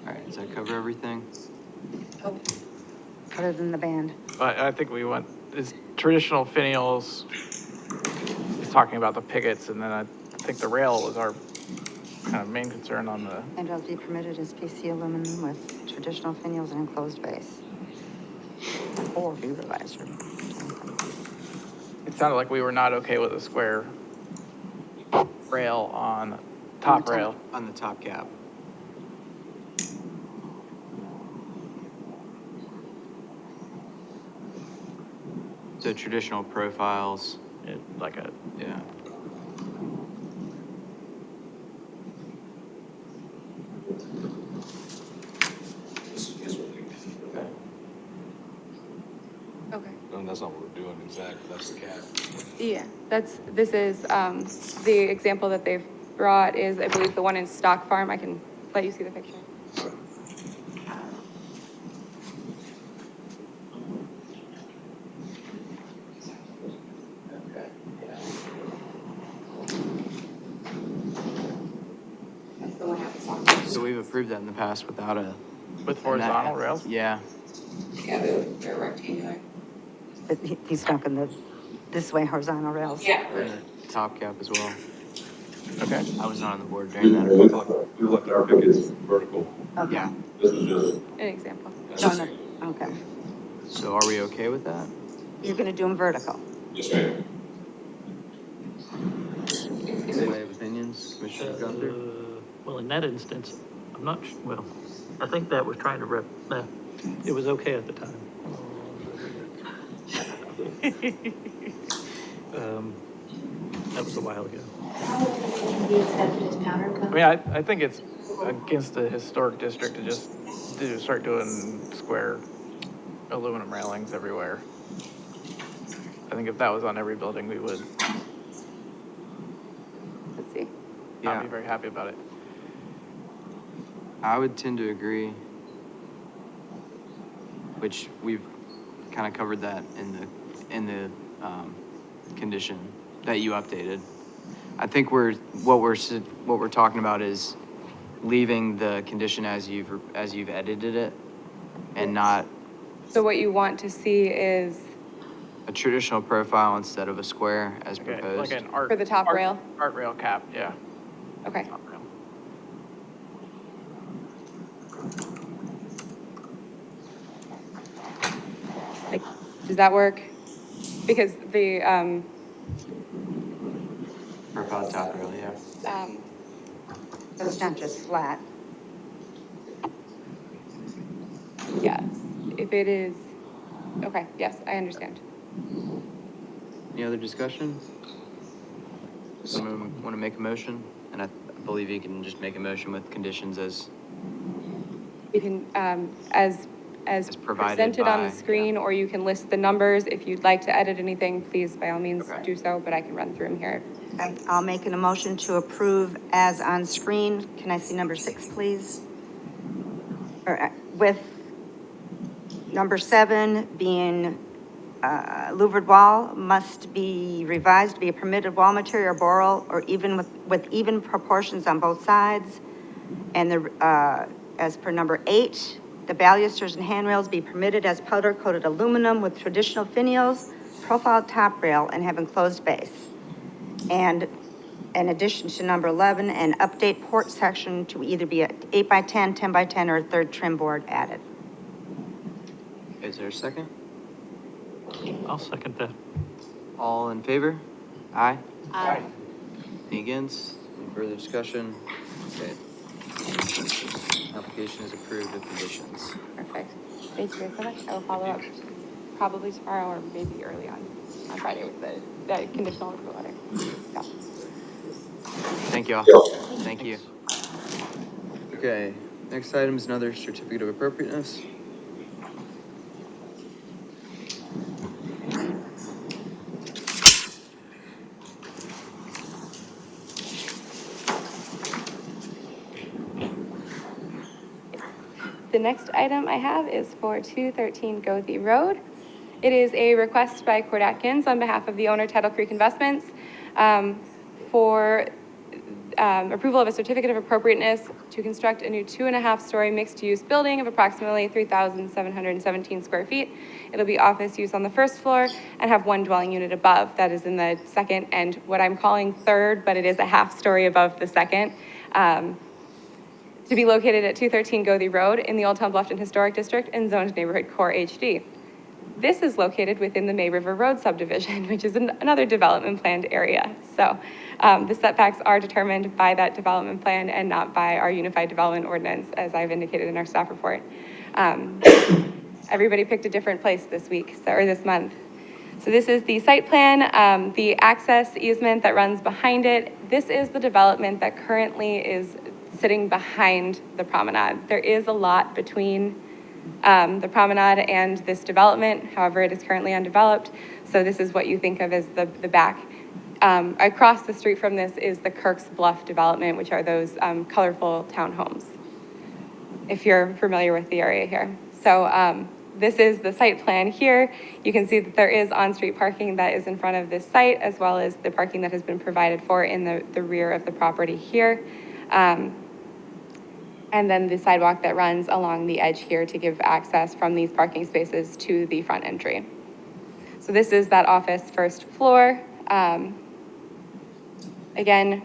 All right, does that cover everything? Other than the band. But I think we went, is traditional finials, is talking about the pickets, and then I think the rail was our kind of main concern on the, And will be permitted as PC aluminum with traditional finials and enclosed base. Or be revised. it sounded like we were not okay with a square rail on top rail. On the top cap. So traditional profiles, Like a, yeah. Okay. No, that's not what we're doing exactly, that's the cap. Yeah, this is, the example that they've brought is, I believe, the one in Stock Farm. I can let you see the picture. That's the one I was talking So we've approved that in the past without a. with horizontal rails? Yeah. about. Yeah, they're rectangular. But he's talking this way horizontal rails. Yeah. And the top cap as well. Okay. I was not on the board during that. We left our pickets vertical. Okay. Yeah. This is just. An example. No, no, okay. So are we okay with that? You're gonna do them vertical. Yes, ma'am. Anybody have opinions, Commissioner Gunther? Well, in that instance, I'm not, well, I think that was trying to it was okay at the time. That was a while ago. I mean, I think it's against the historic district to just start doing square aluminum railings everywhere. I think if that was on every building, we would Let's see. not Yeah. be very happy about it. I would tend to agree. Which we've kind of covered that in the condition that you updated. I think what we're talking about is leaving the condition as you've edited it, and not So what you want to see is a traditional profile instead of a square as Like proposed. an art. For the top rail? Art rail cap, yeah. okay. Top rail. Like, does that work? Because the, Profile top rail, yeah. So it's not just flat. yes, if it is, okay, yes, I understand. Any other discussion? Someone want to make a motion? And I believe you can just make a motion with conditions as, You can, as As provided presented on by- the screen, or you can list the numbers. If you'd like to edit anything, please, by all means, Okay. do so, but I can run through them here. I'll make an motion to approve as on screen. Can I see number 6, please? Or with number 7 being louvered wall must be revised to be a permitted wall material or boral, or even with even proportions on both sides. And as per number 8, the balusters and handrails be permitted as powder-coated aluminum with traditional finials, profile top rail, and have enclosed base. And in addition to number 11, and update porch section to either be a 8 by 10, 10 by 10, or a third trim board added. Is there a second? I'll second that. All in favor? Aye. Aye. Any against? Any further discussion? Okay. Application is approved with conditions. Perfect. Thank you guys so much. I will follow up probably tomorrow or maybe early on Friday with the conditional approval letter. Yeah. Thank you all. Thank you. Okay, next item is another certificate of appropriateness. The next item I have is for 213 Goethe Road. It is a request by Cord Atkins on behalf of the owner, Tidal Creek Investments, for approval of a certificate of appropriateness to construct a new 2.5-story mixed-use building of approximately 3,717 square feet. It'll be office use on the first floor and have one dwelling unit above. That is in the second and what I'm calling third, but it is a half-story above the second. To be located at 213 Goethe Road in the Old Town Bluffton Historic District and zoned neighborhood core HD. This is located within the May River Road subdivision, which is another development planned area. So the setbacks are determined by that development plan and not by our Unified Development Ordinance, as I've indicated in our staff report. Everybody picked a different place this week, or this month. So this is the site plan, the access easement that runs behind it. This is the development that currently is sitting behind the promenade. There is a lot between the promenade and this development. However, it is currently undeveloped. So this is what you think of as the back. Across the street from this is the Kirk's Bluff development, which are those colorful townhomes, if you're familiar with the area here. So this is the site plan here. You can see that there is on-street parking that is in front of this site, as well as the parking that has been provided for in the rear of the property here. And then the sidewalk that runs along the edge here to give access from these parking spaces to the front entry. So this is that office first floor. Again,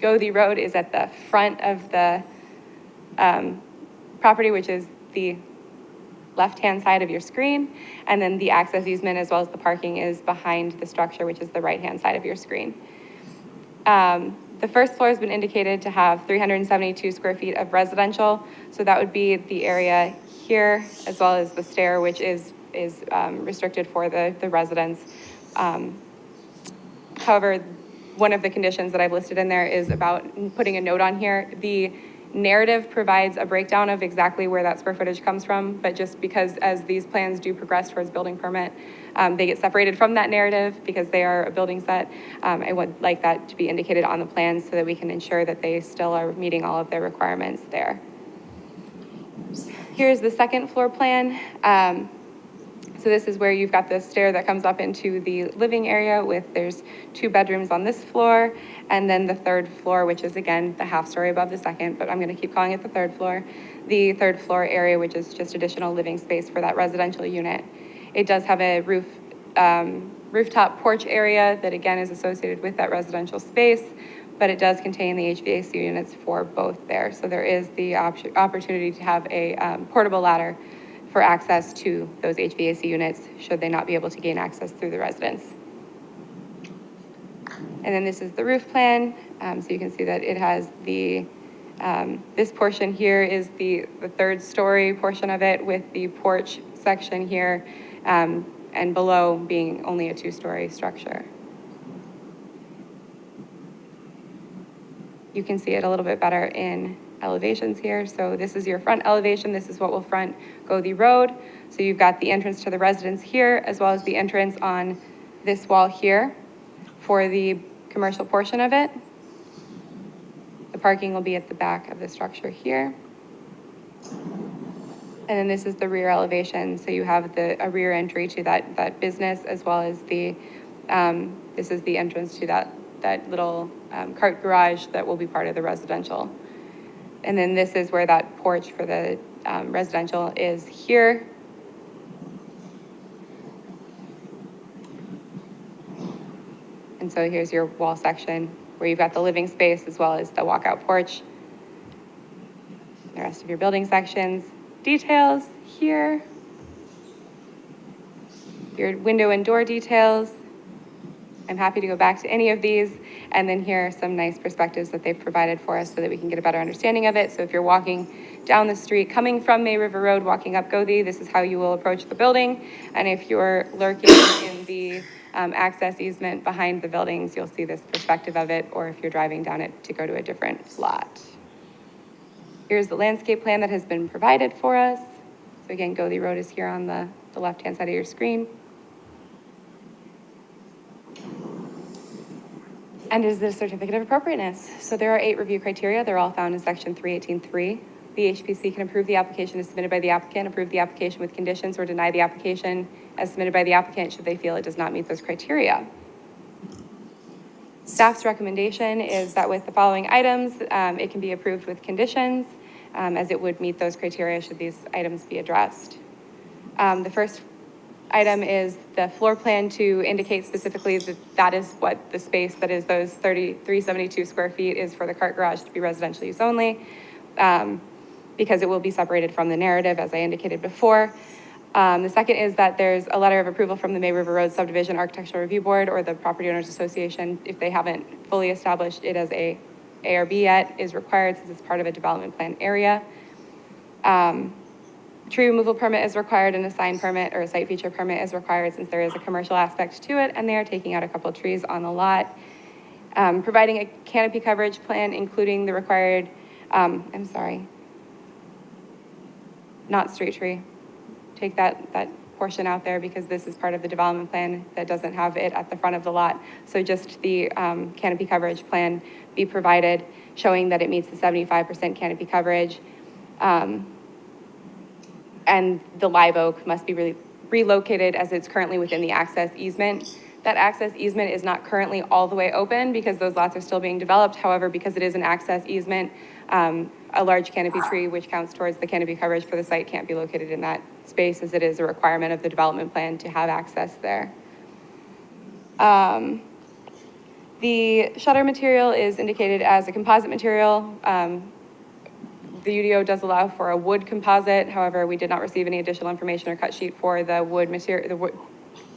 Goethe Road is at the front of the property, which is the left-hand side of your screen. And then the access easement as well as the parking is behind the structure, which is the right-hand side of your screen. The first floor has been indicated to have 372 square feet of residential. So that would be the area here, as well as the stair, which is restricted for the residents. However, one of the conditions that I've listed in there is about putting a note on here. The narrative provides a breakdown of exactly where that square footage comes from, but just because as these plans do progress towards building permit, they get separated from that narrative because they are a building set. I would like that to be indicated on the plans so that we can ensure that they still are meeting all of their requirements there. Here's the second floor plan. So this is where you've got the stair that comes up into the living area there's 2 bedrooms on this floor, and then the third floor, which is again the half story above the second, but I'm gonna keep calling it the third floor. The third floor area, which is just additional living space for that residential unit. It does have a rooftop porch area that again is associated with that residential space, but it does contain the HVAC units for both there. So there is the opportunity to have a portable ladder for access to those HVAC units should they not be able to gain access through the residence. And then this is the roof plan. So you can see that it has this portion here is the third story portion of it with the porch section here, and below being only a 2-story structure. You can see it a little bit better in elevations here. So this is your front elevation. This is what will front Goethe Road. So you've got the entrance to the residence here, as well as the entrance on this wall here for the commercial portion of it. The parking will be at the back of the structure here. And then this is the rear elevation. So you have a rear entry to that business, as well as this is the entrance to that little cart garage that will be part of the residential. And then this is where that porch for the residential is here. And And so here's your wall section where you've got the living space as well as the walkout porch. The rest of your building sections. Details here. Your window and door details. I'm happy to go back to any of these. And then here are some nice perspectives that they've provided for us so that we can get a better understanding of it. So if you're walking down the street, coming from May River Road, walking up Gothi, this is how you will approach the building. And if you're lurking in the access easement behind the buildings, you'll see this perspective of it, or if you're driving down it to go to a different lot. Here's the landscape plan that has been provided for us. So again, Gothi Road is here on the left-hand side of your screen. And is the certificate of appropriateness. So there are 8 review criteria. They're all found in section 318.3. The HPC can approve the application as submitted by the applicant, approve the application with conditions, or deny the application as submitted by the applicant should they feel it does not meet those criteria. Staff's recommendation is that with the following items, it can be approved with conditions, as it would meet those criteria should these items be addressed. The first item is the floor plan to indicate specifically that that is what the space that is those 372 square feet is for the cart garage to be residential use only, because it will be separated from the narrative as I indicated before. The second is that there's a letter of approval from the May River Road Subdivision Architectural Review Board or the Property Owners Association, if they haven't fully established it as a ARB yet, is required since it's part of a development plan area. Tree removal permit is required and a sign permit or a site feature permit is required since there is a commercial aspect to it and they are taking out a couple of trees on the lot. Providing a canopy coverage plan, including the required, not street tree. Take that portion out there because this is part of the development plan that doesn't have it at the front of the lot. So just the canopy coverage plan be provided showing that it meets the 75% canopy coverage. And the live oak must be relocated as it's currently within the access easement. That access easement is not currently all the way open because those lots are still being developed. However, because it is an access easement, a large canopy tree, which counts towards the canopy coverage for the site, can't be located in that space as it is a requirement of the development plan to have access there. The shutter material is indicated as a composite material. The UDO does allow for a wood composite. However, we did not receive any additional information or cut sheet for the wood material,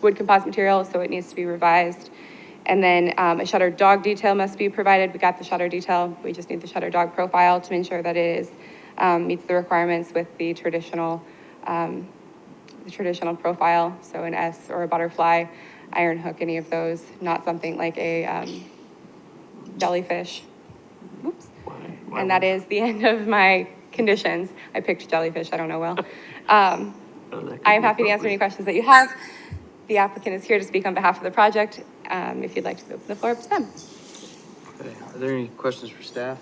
wood composite material, so it needs to be revised. And then a shutter dog detail must be provided. We got the shutter detail. We just need the shutter dog profile to ensure that it is meets the requirements with the traditional profile. So an S or a butterfly, iron hook, any of those, not something like a jellyfish. Oops. And that is the end of my conditions. I picked jellyfish, I don't know well. I am happy to answer any questions that you have. The applicant is here to speak on behalf of the project. If you'd like to open the floor up to them. Okay, are there any questions for staff?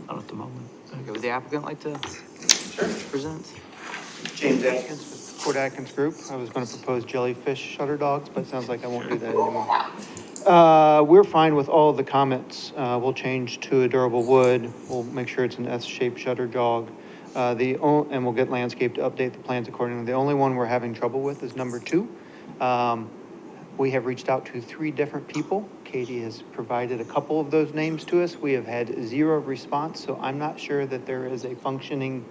Not at the moment. Okay, would the applicant like to present? James Atkins with Port Atkins Group. I was going to propose jellyfish shutter dogs, but it sounds like I won't do that anymore. We're fine with all of the comments. We'll change to a durable wood. We'll make sure it's an S-shaped shutter dog. And we'll get landscape to update the plans accordingly. The only one we're having trouble with is number 2. We have reached out to 3 different people. Katie has provided a couple of those names to us. We have had 0 response, so I'm not sure that there is a functioning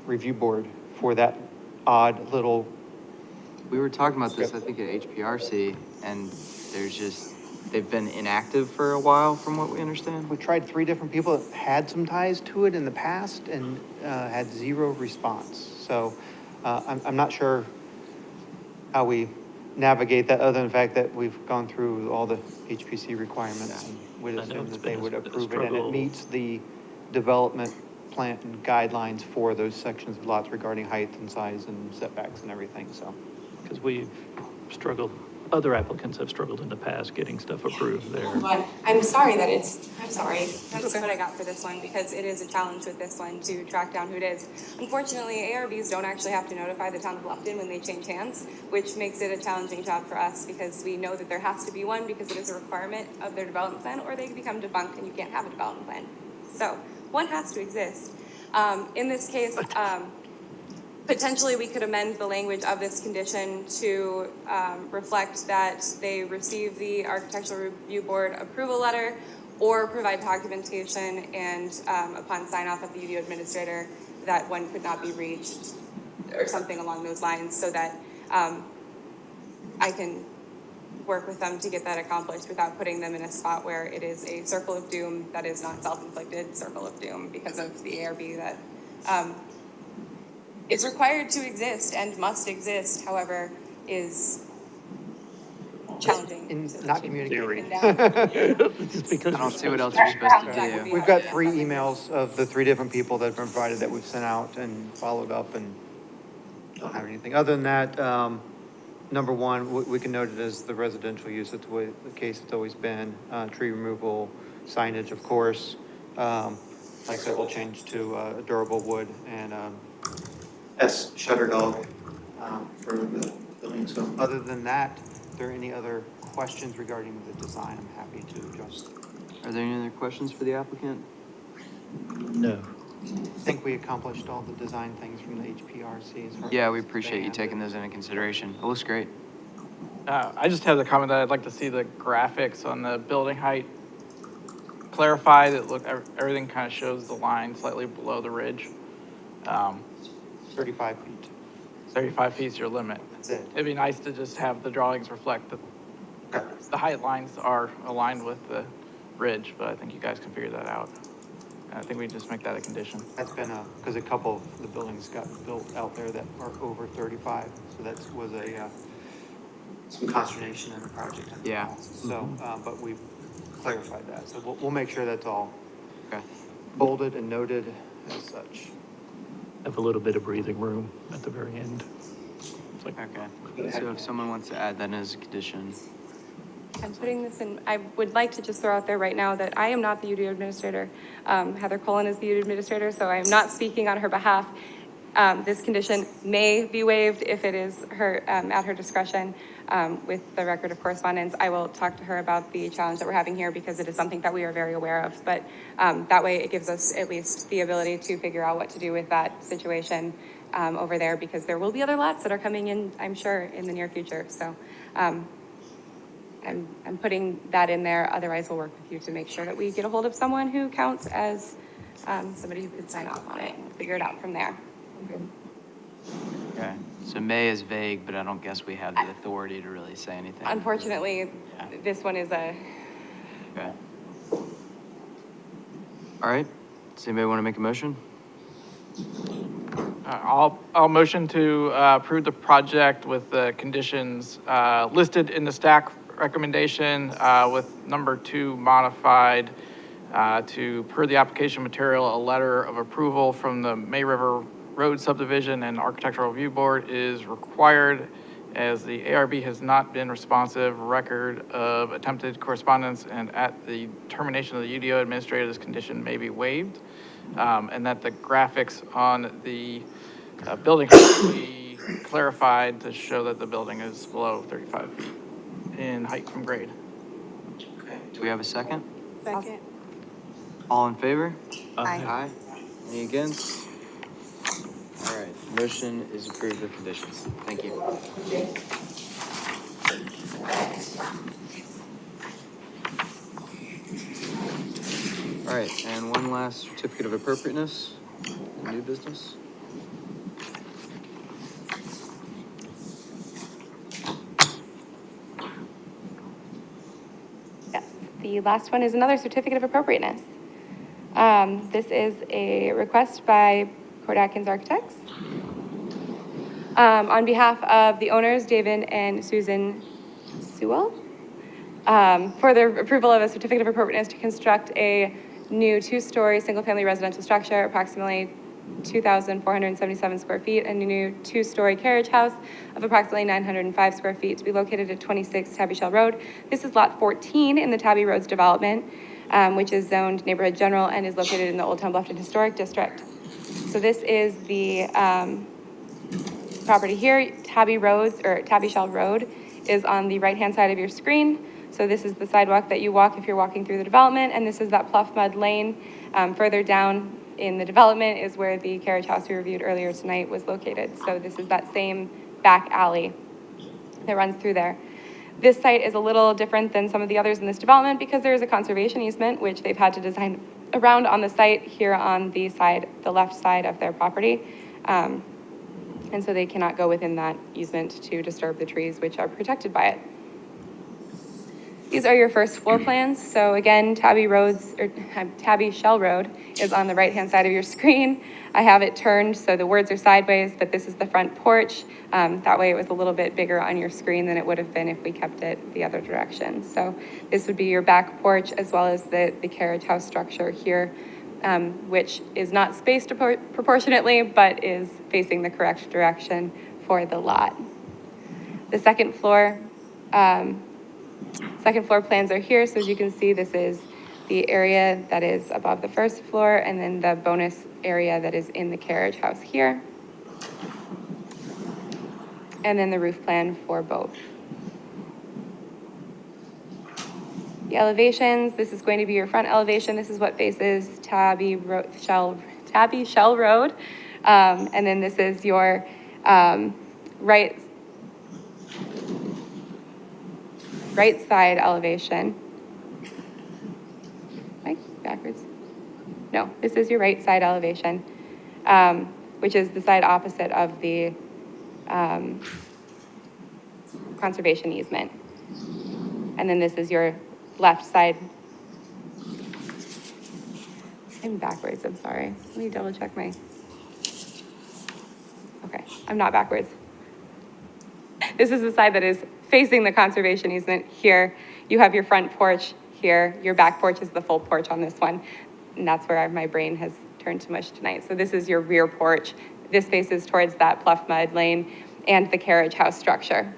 review board for that odd little. We were talking about this, I think, at HPRC, and they've been inactive for a while, from what we understand. We tried 3 different people that had some ties to it in the past and had 0 response. So I'm not sure how we navigate that, other than the fact that we've gone through all the HPC requirements and would assume that they would approve it, and it meets the development plan guidelines for those sections of lots regarding height and size and setbacks and everything, so. Because we've struggled, other applicants have struggled in the past getting stuff approved there. But I'm sorry. That's what I got for this one, because it is a challenge with this one to track down who it is. Unfortunately, ARBs don't actually have to notify the town of Bluffton when they change hands, which makes it a challenging job for us because we know that there has to be one because it is a requirement of their development plan, or they become defunct and you can't have a development plan. So one has to exist. In this case, Potentially, we could amend the language of this condition to reflect that they receive the Architectural Review Board approval letter or provide documentation and upon sign off of the UDO administrator that one could not be reached or something along those lines, so that I can work with them to get that accomplished without putting them in a spot where it is a circle of doom that is not self-inflicted circle of doom because of the ARB that is required to exist and must exist, however, is challenging. In not communicating. Just because I don't we're see what else supposed you're supposed to do. We've got 3 emails of the 3 different people that have been provided that we've sent out and followed up and don't have anything. Other than that, number 1, we can note it as the residential use. It's the way, the case it's always been. Tree removal, signage, of course. Like I said, we'll change to durable wood and S shutter dog for the building. So other than that, are there any other questions regarding the design? I'm happy to address. Are there any other questions for the applicant? No. I think we accomplished all the design things from the HPRC. As far Yeah, as we appreciate you band taking and- those into consideration. It looks great. I just have the comment that I'd like to see the graphics on the building height clarified. Everything kind of shows the line slightly below the ridge. 35 feet. 35 feet is your limit. That's it. It'd be nice to just have the drawings reflect that the height lines are aligned with the ridge, but I think you guys can figure that out. And I think we just make that a condition. That's been because a couple of the buildings got built out there that are over 35. So that was some consternation in the project. Yeah. So, but we've clarified that. So we'll make sure that's all Okay. bolded and noted as such. Have a little bit of breathing room at the very end. It's like, Okay. So if someone wants to add that as a condition, I'm putting this in, I would like to just throw out there right now that I am not the UDO administrator. Heather Cullen is the UDO administrator, so I am not speaking on her behalf. This condition may be waived if it is her, at her discretion. With the record of correspondence, I will talk to her about the challenge that we're having here because it is something that we are very aware of. But that way it gives us at least the ability to figure out what to do with that situation over there, because there will be other lots that are coming in, I'm sure, in the near future. So I'm putting that in there. Otherwise, we'll work with you to make sure that we get a hold of someone who counts as somebody who could sign off on it and figure it out from there. okay. So may is vague, but I don't guess we have the authority to really say anything. Unfortunately, Yeah. this one is a, Okay. All right. Does anybody want to make a motion? I'll motion to approve the project with the conditions listed in the stack recommendation with number 2 modified to, per the application material, a letter of approval from the May River Road Subdivision and Architectural Review Board is required as the ARB has not been responsive. Record of attempted correspondence, and at the termination of the UDO administrator, this condition may be waived. And that the graphics on the building height be clarified to show that the building is below 35 feet in height from grade. Okay. Do we have a second? Second. All in favor? Aye. Aye. Any against? All right, motion is approved with conditions. Thank you. All right, and one last certificate of appropriateness, new business. yes. The last one is another certificate of appropriateness. This is a request by Court Atkins Architects. On behalf of the owners, David and Susan Sewell, for the approval of a certificate of appropriateness to construct a new 2-story single-family residential structure, approximately 2,477 square feet, and a new 2-story carriage house of approximately 905 square feet to be located at 26 Tabby Shell Road. This is lot 14 in the Tabby Roads development, which is zoned neighborhood general and is located in the Old Town Bluffton Historic District. So this is the property here. Tabby Roads, or Tabby Shell Road, is on the right-hand side of your screen. So this is the sidewalk that you walk if you're walking through the development, and this is that pluff mud lane further down in the development is where the carriage house we reviewed earlier tonight was located. So this is that same back alley that runs through there. This site is a little different than some of the others in this development because there is a conservation easement, which they've had to design around on the site here on the side, the left side of their property. And so they cannot go within that easement to disturb the trees, which are protected by it. These are your first floor plans. So again, Tabby Shell Road is on the right-hand side of your screen. I have it turned so the words are sideways, but this is the front porch. That way it was a little bit bigger on your screen than it would have been if we kept it the other direction. So this would be your back porch as well as the carriage house structure here, which is not spaced proportionately, but is facing the correct direction for the lot. The second floor plans are here. So as you can see, this is the area that is above the first floor and then the bonus area that is in the carriage house here. And then the roof plan for both. The elevations, this is going to be your front elevation. This is what faces Tabby Shell Road. And then this is your right side elevation. Right, backwards. No, this is your right side elevation, which is the side opposite of the conservation easement. And then this is your left side. I'm backwards, I'm sorry. Let me double check my, okay, I'm not backwards. This is the side that is facing the conservation easement here. You have your front porch here. Your back porch is the full porch on this one. And that's where my brain has turned to mush tonight. So this is your rear porch. This faces towards that pluff mud lane and the carriage house structure.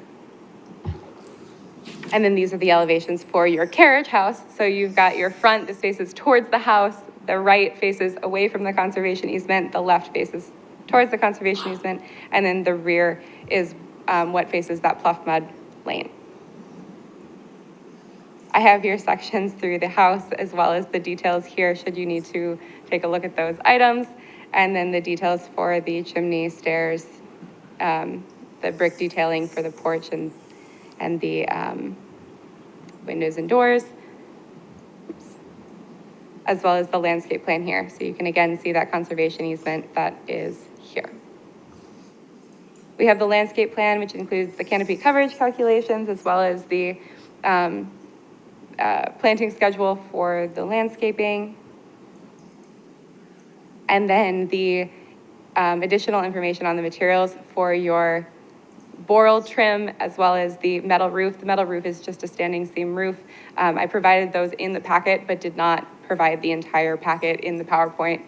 And then these are the elevations for your carriage house. So you've got your front, this faces towards the house. The right faces away from the conservation easement. The left faces towards the conservation easement. And then the rear is what faces that pluff mud lane. I have your sections through the house as well as the details here should you need to take a look at those items. And then the details for the chimney, stairs, the brick detailing for the porch and the windows and doors, as well as the landscape plan here. So you can again see that conservation easement that is here. We have the landscape plan, which includes the canopy coverage calculations, as well as the planting schedule for the landscaping. And then the additional information on the materials for your boral trim, as well as the metal roof. The metal roof is just a standing seam roof. I provided those in the packet, but did not provide the entire packet in the PowerPoint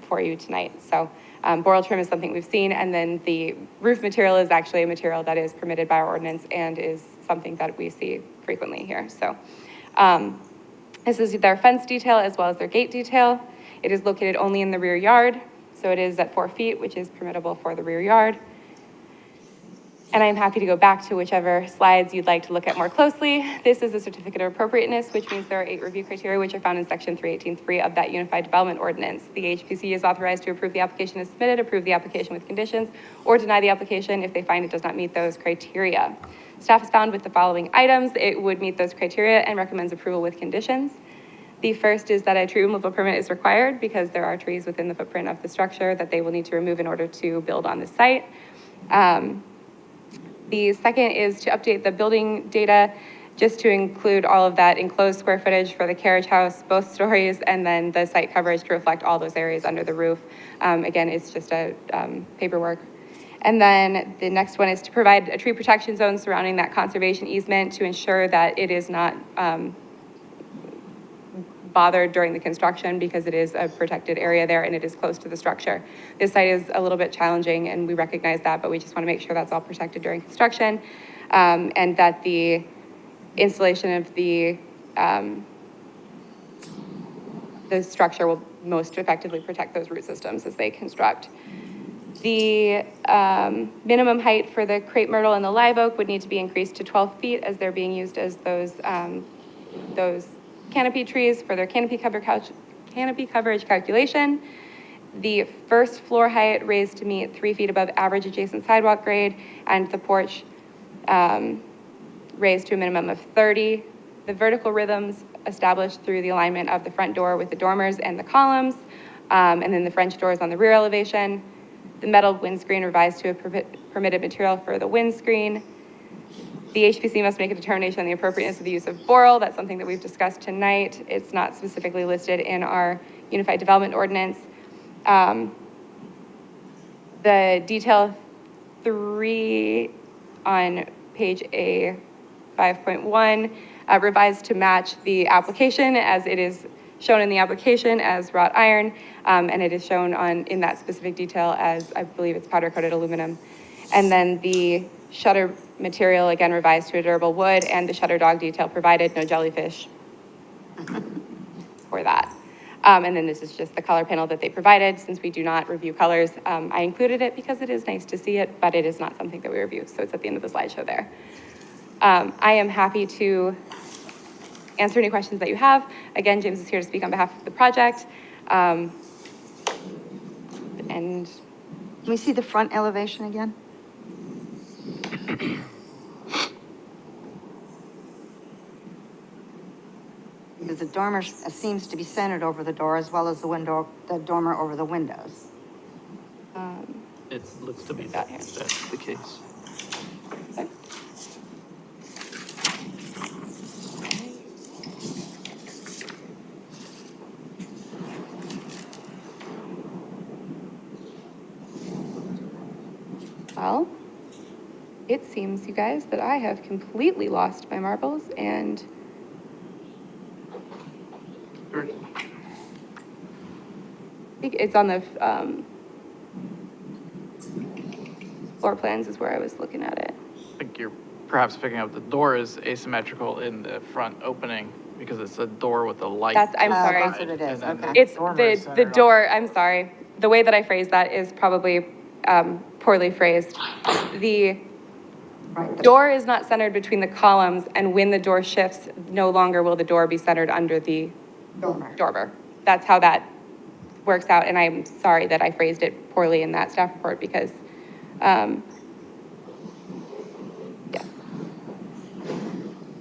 for you tonight. So boral trim is something we've seen, and then the roof material is actually a material that is permitted by our ordinance and is something that we see frequently here. So this is their fence detail as well as their gate detail. It is located only in the rear yard, so it is at 4 feet, which is permittable for the rear yard. And I'm happy to go back to whichever slides you'd like to look at more closely. This is a certificate of appropriateness, which means there are 8 review criteria, which are found in section 318.3 of that Unified Development Ordinance. The HPC is authorized to approve the application as submitted, approve the application with conditions, or deny the application if they find it does not meet those criteria. Staff has found with the following items, it would meet those criteria and recommends approval with conditions. The first is that a tree removal permit is required because there are trees within the footprint of the structure that they will need to remove in order to build on the site. The second is to update the building data just to include all of that enclosed square footage for the carriage house, both stories, and then the site coverage to reflect all those areas under the roof. Again, it's just a paperwork. And then the next one is to provide a tree protection zone surrounding that conservation easement to ensure that it is not bothered during the construction because it is a protected area there and it is close to the structure. This site is a little bit challenging and we recognize that, but we just want to make sure that's all protected during construction, and that the installation of the structure will most effectively protect those root systems as they construct. The minimum height for the crepe myrtle and the live oak would need to be increased to 12 feet as they're being used as those canopy trees for their canopy coverage calculation. The first floor height raised to meet 3 feet above average adjacent sidewalk grade, and the porch raised to a minimum of 30. The vertical rhythms established through the alignment of the front door with the dormers and the columns, and then the French doors on the rear elevation. The metal windscreen revised to a permitted material for the windscreen. The HPC must make a determination on the appropriateness of the use of boral. That's something that we've discussed tonight. It's not specifically listed in our Unified Development Ordinance. The detail 3 on page A 5.1 revised to match the application as it is shown in the application as wrought iron, and it is shown in that specific detail as, I believe it's powder coated aluminum. And then the shutter material, again, revised to a durable wood, and the shutter dog detail provided, no jellyfish for that. And then this is just the color panel that they provided. Since we do not review colors, I included it because it is nice to see it, but it is not something that we review, so it's at the end of the slideshow there. I am happy to answer any questions that you have. Again, James is here to speak on behalf of the project. And Can we see the front elevation again? Because the dormer seems to be centered over the door as well as the dormer over the windows. It looks to be Got here. that's the case. Okay. Well, it seems, you guys, that I have completely lost my marbles and I think it's on the floor plans is where I was looking at it. I think you're perhaps picking up the door is asymmetrical in the front opening because it's a door with a light. I'm sorry. That's what it is, And then okay. It's dormer is the centered on- door, I'm sorry. The way that I phrased that is probably poorly phrased. The door is not centered between the columns, and when the door shifts, no longer will the door be centered under the dormer. That's how that works out, and I'm sorry that I phrased it poorly in that staff report because, yeah.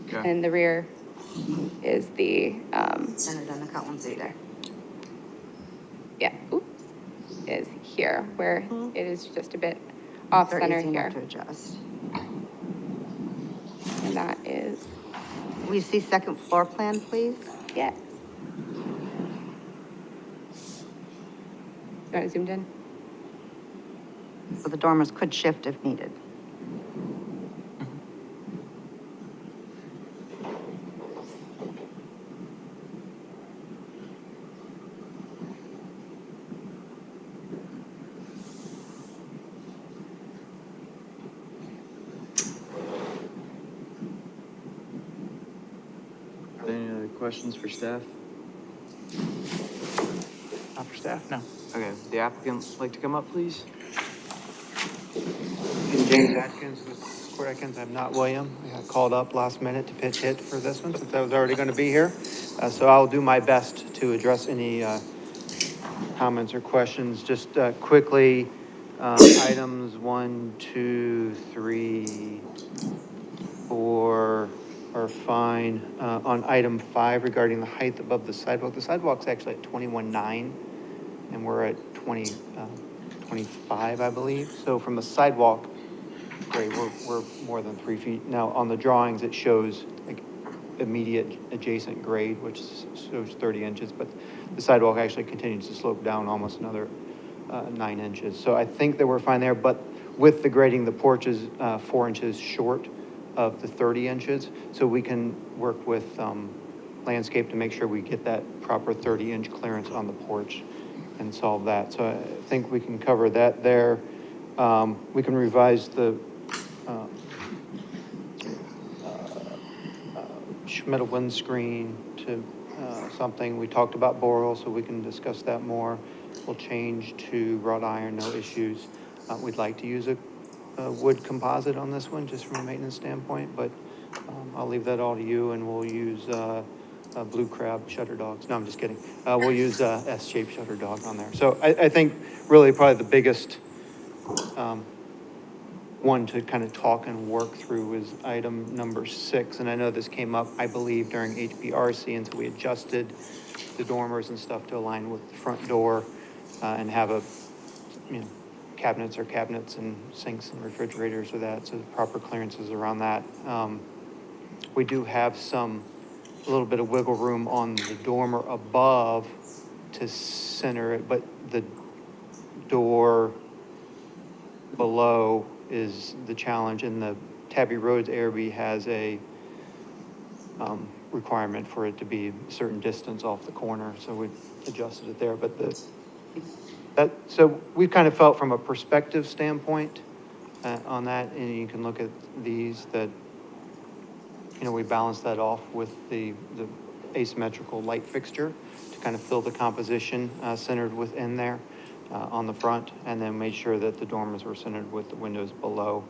Okay. And the rear is the, Centered on the columns either. yeah, oops, is here, where it is just a bit off They're center easy here. enough to adjust. And that is, Can we see second floor plan, please? yes. You want it zoomed in? So the dormers could shift if needed. Are there any other questions for staff? Not for staff, no. Okay, the applicant like to come up, please? And James Atkins with Court Atkins, I'm not William. I got called up last minute to pitch hit for this one since I was already going to be here. So I'll do my best to address any comments or questions. Just quickly, items 1, 2, 3, 4 are fine. On item 5 regarding the height above the sidewalk's actually at 21.9 and we're at 25, I believe. So from the sidewalk grade, we're more than 3 feet. Now, on the drawings, it shows like immediate adjacent grade, which shows 30 inches, but the sidewalk actually continues to slope down almost another 9 inches. So I think that we're fine there, but with the grading, the porch is 4 inches short of the 30 inches. So we can work with landscape to make sure we get that proper 30-inch clearance on the porch and solve that. So I think we can cover that there. We can revise the metal windscreen to something. We talked about boral, so we can discuss that more. We'll change to wrought iron, no issues. We'd like to use a wood composite on this one, just from a maintenance standpoint, but I'll leave that all to you, and we'll use blue crab shutter dogs. No, I'm just kidding. We'll use S-shaped shutter dog on there. So I think really probably the biggest one to kind of talk and work through is item number 6. And I know this came up, I believe, during HPRC, and so we adjusted the dormers and stuff to align with the front door and have cabinets and sinks and refrigerators with that, so the proper clearances around that. We do have a little bit of wiggle room on the dormer above to center it, but the door below is the challenge, and the Tabby Roads ARB has a requirement for it to be a certain distance off the corner, so we adjusted it there, but so we kind of felt from a perspective standpoint on that, and you can look at these that, we balance that off with the asymmetrical light fixture to kind of fill the composition centered within there on the front, and then made sure that the dormers were centered with the windows below.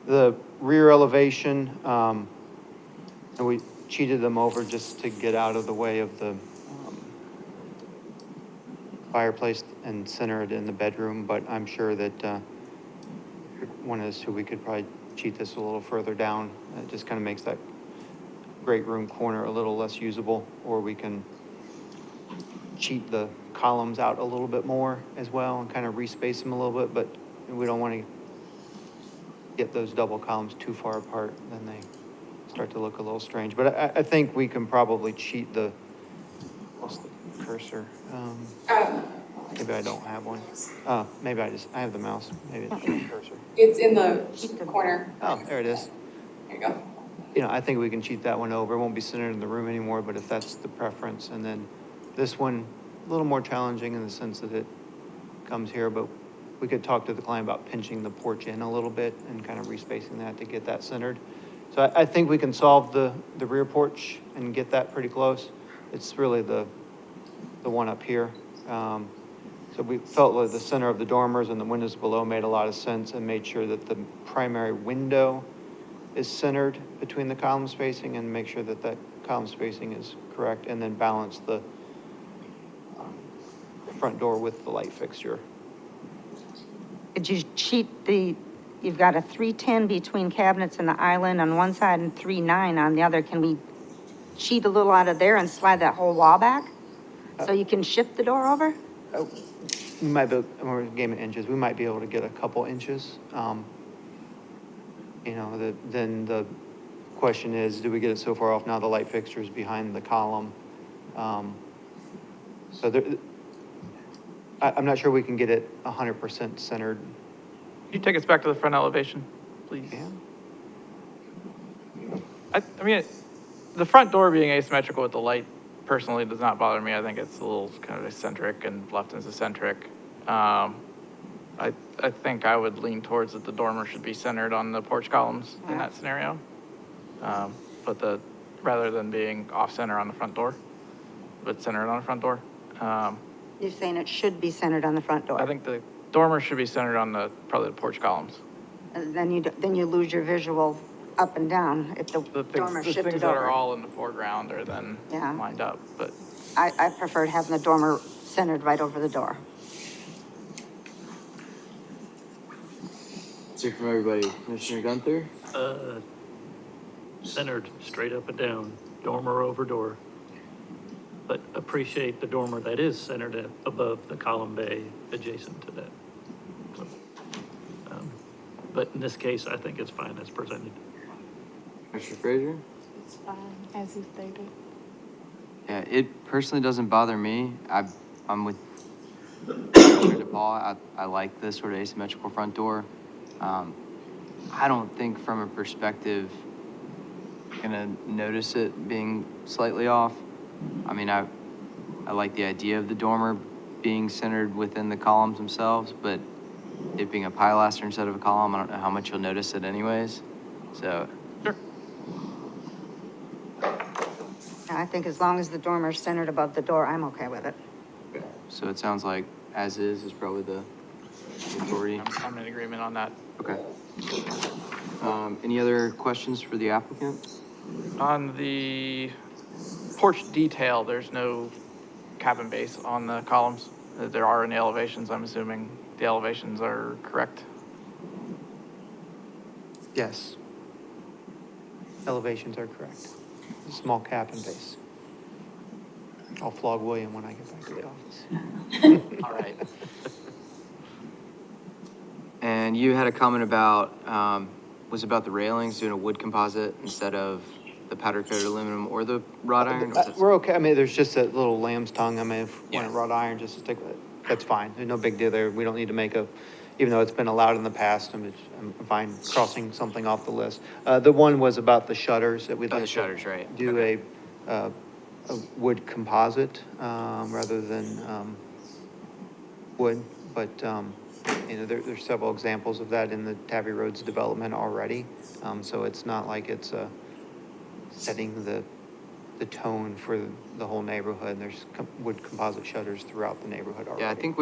The rear elevation, and we cheated them over just to get out of the way of the fireplace and center it in the bedroom, but I'm sure that one is who we could probably cheat this a little further down. It just kind of makes that great room corner a little less usable, or we can cheat the columns out a little bit more as well and kind of respace them a little bit, but we don't want to get those double columns too far apart, then they start to look a little strange. But I think we can probably cheat what's the cursor? Maybe I don't have one. Maybe I have the mouse. Maybe it's the cursor. It's in the corner. Oh, there it is. There you go. I think we can cheat that one over. It won't be centered in the room anymore, but if that's the preference. And then this one, a little more challenging in the sense that it comes here, but we could talk to the client about pinching the porch in a little bit and kind of respacing that to get that centered. So I think we can solve the rear porch and get that pretty close. It's really the one up here. So we felt like the center of the dormers and the windows below made a lot of sense, and made sure that the primary window is centered between the column spacing, and make sure that that column spacing is correct, and then balance the front door with the light fixture. Did you cheat you've got a 310 between cabinets and the island on one side and 3.9 on the other. Can we cheat a little out of there and slide that whole wall back? So you can shift the door over? We might be, we're game in inches, we might be able to get a couple inches. Then the question is, do we get it so far off now the light fixture is behind the column? So I'm not sure we can get it 100% centered. Can you take us back to the front elevation, please? Yeah. I mean, the front door being asymmetrical with the light personally does not bother me. I think it's a little kind of eccentric, and Bluffton's eccentric. I think I would lean towards that the dormer should be centered on the porch columns in that scenario. But rather than being off-center on the front door, but centered on the front door. You're saying it should be centered on the front door? I think the dormer should be centered on probably the porch columns. And then you lose your visual up and down if the dormer shifted over. The things that are all in the foreground are then lined up, but. I preferred having the dormer centered right over the door. Let's hear from everybody. Commissioner Gunther? Centered straight up and down, dormer over door. But appreciate the dormer that is centered above the column bay adjacent to that. So, but in this case, I think it's fine as presented. Commissioner Frazier? It's fine, as you stated. Yeah, it personally doesn't bother me. I'm with Commissioner DePaul. I like this sort of asymmetrical front door. I don't think from a perspective, gonna notice it being slightly off. I mean, I like the idea of the dormer being centered within the columns themselves, but it being a pilaster instead of a column, I don't know how much you'll notice it anyways. So. Sure. I think as long as the dormer's centered above the door, I'm okay with it. Okay. So it sounds like as is probably the majority. I'm in agreement on that. Okay. Any other questions for the applicant? On the porch detail, there's no cap and base on the columns. There are in the elevations. I'm assuming the elevations are correct. Yes. Elevations are correct. Small cap and base. I'll flog William when I get back to the office. All right. And you had a comment about, was about the railings, doing a wood composite instead of the powder coated aluminum or the wrought iron? Or was it- We're okay. I mean, there's just that little lamb's tongue. I mean, if you Yeah. want wrought iron, just stick with it. That's fine. There's no big deal there. We don't need to make a, even though it's been allowed in the past, I'm fine crossing something off the list. The one was about the shutters that we'd Oh, like the to shutters, right. do Okay. a wood composite, rather than, wood. But, you know, there's several examples of that in the Tabby Roads development already. So it's not like it's, setting the tone for the whole neighborhood. There's wood composite shutters throughout the neighborhood already. Yeah, I think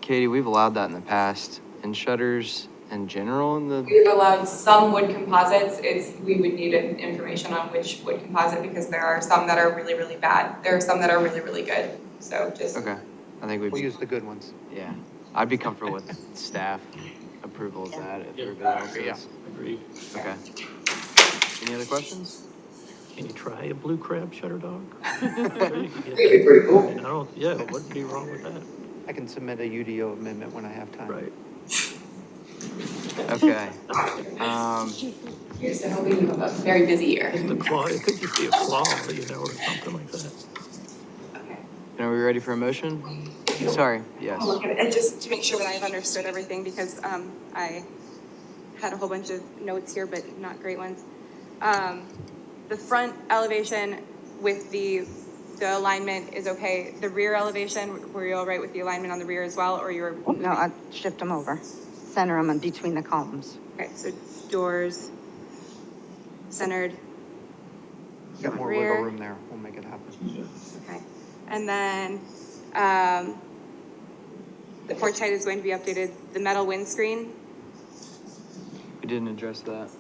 Katie, we've allowed that in the past. And shutters in general in the, We've allowed some wood composites. We would need information on which wood composite because there are some that are really, really bad. There are some that are really, really good. So just. okay. I think we'd We'll be, use the good ones. yeah. I'd be comfortable with staff approval of that if everybody else Yeah. is. Agreed. Okay. Any other questions? Can you try a blue crab shutter dog? It'd be pretty cool. I don't, yeah, what'd be wrong with that? I can submit a UDO amendment when I have time. Right. Okay. Here's to hoping you have a very busy year. Just a claw, it could just be a claw, you know, or something like that. Okay. And are we ready for a motion? Sorry, yes. I'll look at it, and just to make sure that I've understood everything, because I had a whole bunch of notes here, but not great ones. The front elevation with the alignment is okay. The rear elevation, were you all right with the alignment on the rear as well, or you were? No, I shift them over, center them in between the columns. Okay, so doors centered. Got more Rear. wiggle room there. We'll make it happen. Okay, and then the porch height is going to be updated. The metal windscreen. We didn't address that.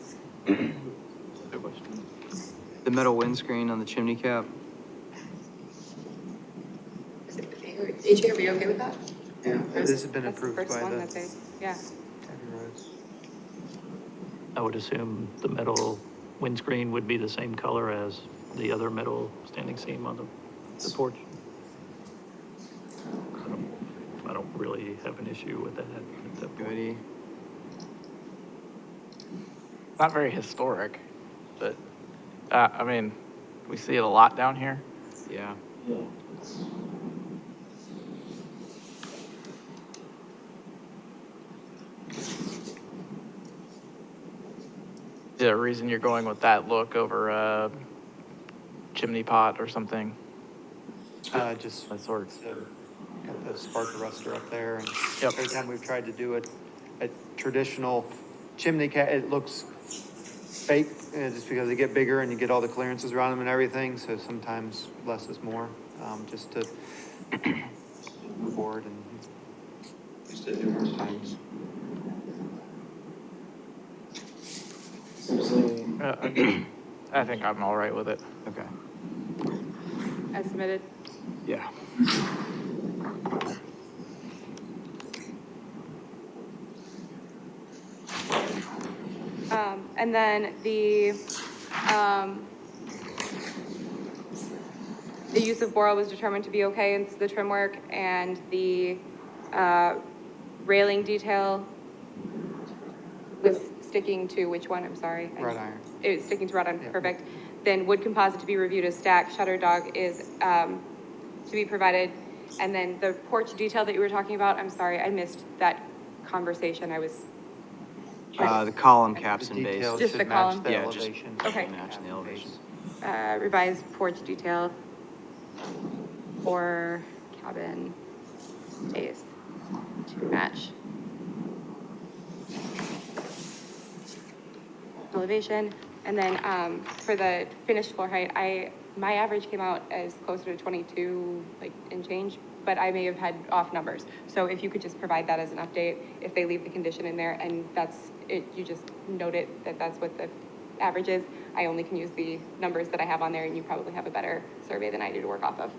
The metal windscreen on the chimney cap. AJ, are we okay with that? Yeah, this has been That's the approved first by one the that they, yeah. Tabby Roads. I would assume the metal windscreen would be the same color as the other metal standing seam on the porch. I don't really have an issue with that at that point. Goody. Not very historic, but, I mean, we see it a lot down here. Yeah. The reason you're going with that look over a chimney pot or something, Just that sort. got the spark arrestor up there, and Yep. every time we've tried to do a traditional chimney cat, it looks fake, just because they get bigger and you get all the clearances around them and everything, so sometimes less is more, just to board and just at different times. I think I'm all right with it. Okay. As submitted. Yeah. And then the use of boral was determined to be okay in the trim work, and the railing detail was sticking to which one? I'm sorry. Wrought iron. It's sticking to wrought iron, Yeah. perfect. Then wood composite to be reviewed as stacked, shutter dog is to be provided. And then the porch detail that you were talking about, I'm sorry, I missed that conversation. I was, The column caps The and base. details Just should the match column? the Yeah, just- elevation. Okay. Matching the elevation. revised porch detail or cabin base to match elevation. And then for the finished floor height, my average came out as closer to 22, like, and change, but I may have had off numbers. So if you could just provide that as an update, if they leave the condition in there and that's it, you just note it, that that's what the averages. I only can use the numbers that I have on there, and you probably have a better survey than I do to work off of.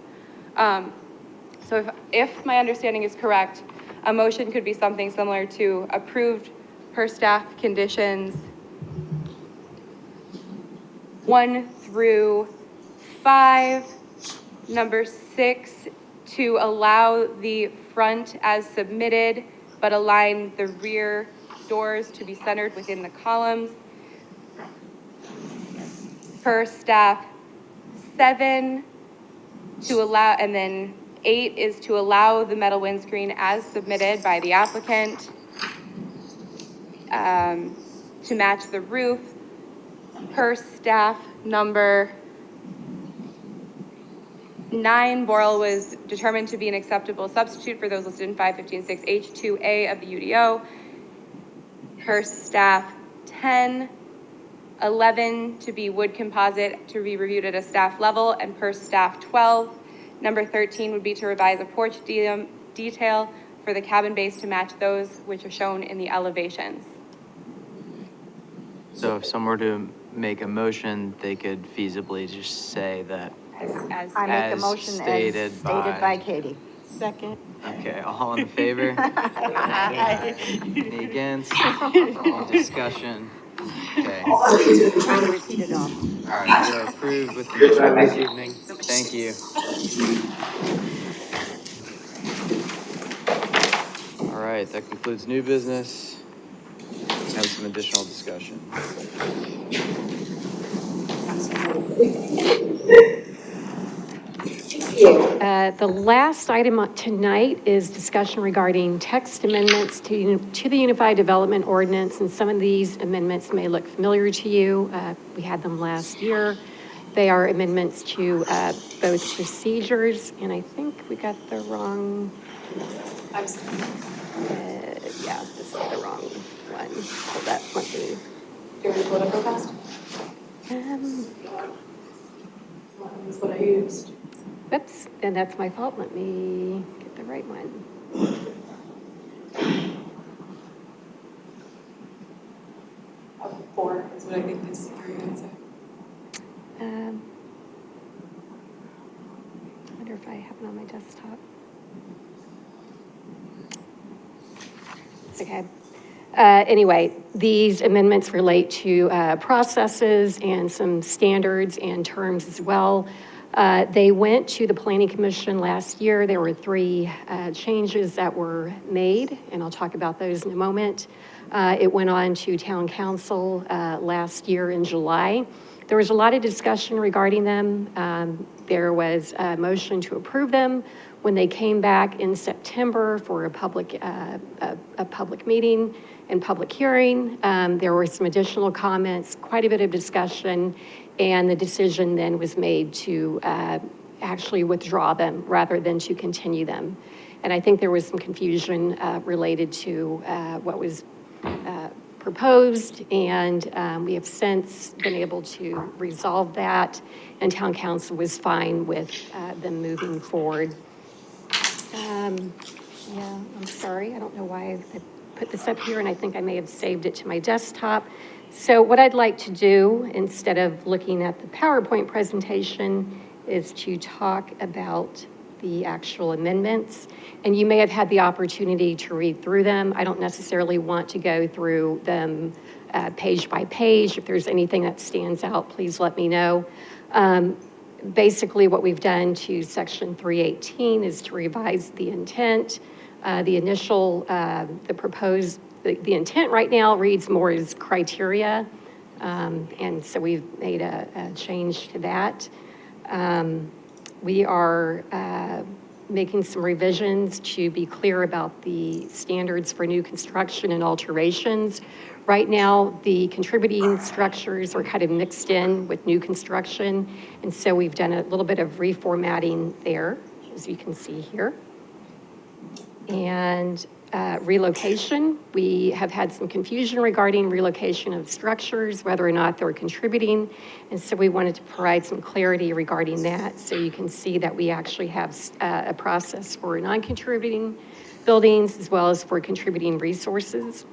So if my understanding is correct, a motion could be something similar to approved per staff conditions 1 through 5. Number 6, to allow the front as submitted, but align the rear doors to be centered within the columns. Per staff 7, to allow, and then 8 is to allow the metal windscreen as submitted by the applicant to match the roof. Per staff number 9, Boral was determined to be an acceptable substitute for those listed in 515.6H2A of the UDO. Per staff 10, 11 to be wood composite to be reviewed at a staff level, and per staff 12. Number 13 would be to revise a porch detail for the cabin base to match those which are shown in the elevations. So if someone were to make a motion, they could feasibly just say that. As I make a As motion as stated stated by- by Katie. Second. Okay, all in favor? Any against? Any discussion? Okay. All Trying to repeat it all. right, so approved with condition this evening. Thank you. All right, that concludes new business. Let's have some additional discussion. The last item tonight is discussion regarding text amendments to the Unified Development Ordinance, and some of these amendments may look familiar to you. We had them last year. They are amendments to both procedures, and I think we got the wrong, yeah, this is the wrong one. So that let me. Do you want to pull it up real fast? That's what I used. Oops, and that's my fault. Let me get the right one. 4 is what I think is your answer. I wonder if I have it on my desktop. It's okay. Anyway, these amendments relate to processes and some standards and terms as well. They went to the Planning Commission last year. There were 3 changes that were made, and I'll talk about those in a moment. It went on to Town Council last year in July. There was a lot of discussion regarding them. There was a motion to approve them. When they came back in September for a public meeting and public hearing, there were some additional comments, quite a bit of discussion, and the decision then was made to actually withdraw them rather than to continue them. And I think there was some confusion related to what was proposed, and we have since been able to resolve that, and Town Council was fine with them moving forward. Yeah, I'm sorry, I don't know why I put this up here, and I think I may have saved it to my desktop. So what I'd like to do, instead of looking at the PowerPoint presentation, is to talk about the actual amendments. And you may have had the opportunity to read through them. I don't necessarily want to go through them page by page. If there's anything that stands out, please let me know. Basically, what we've done to Section 318 is to revise the intent. The initial, the proposed, the intent right now reads more as criteria. And so we've made a change to that. We are making some revisions to be clear about the standards for new construction and alterations. Right now, the contributing structures are kind of mixed in with new construction, and so we've done a little bit of reformatting there, as you can see here. And relocation, we have had some confusion regarding relocation of structures, whether or not they're contributing, and so we wanted to provide some clarity regarding that, so you can see that we actually have a process for non-contributing buildings as well as for contributing resources.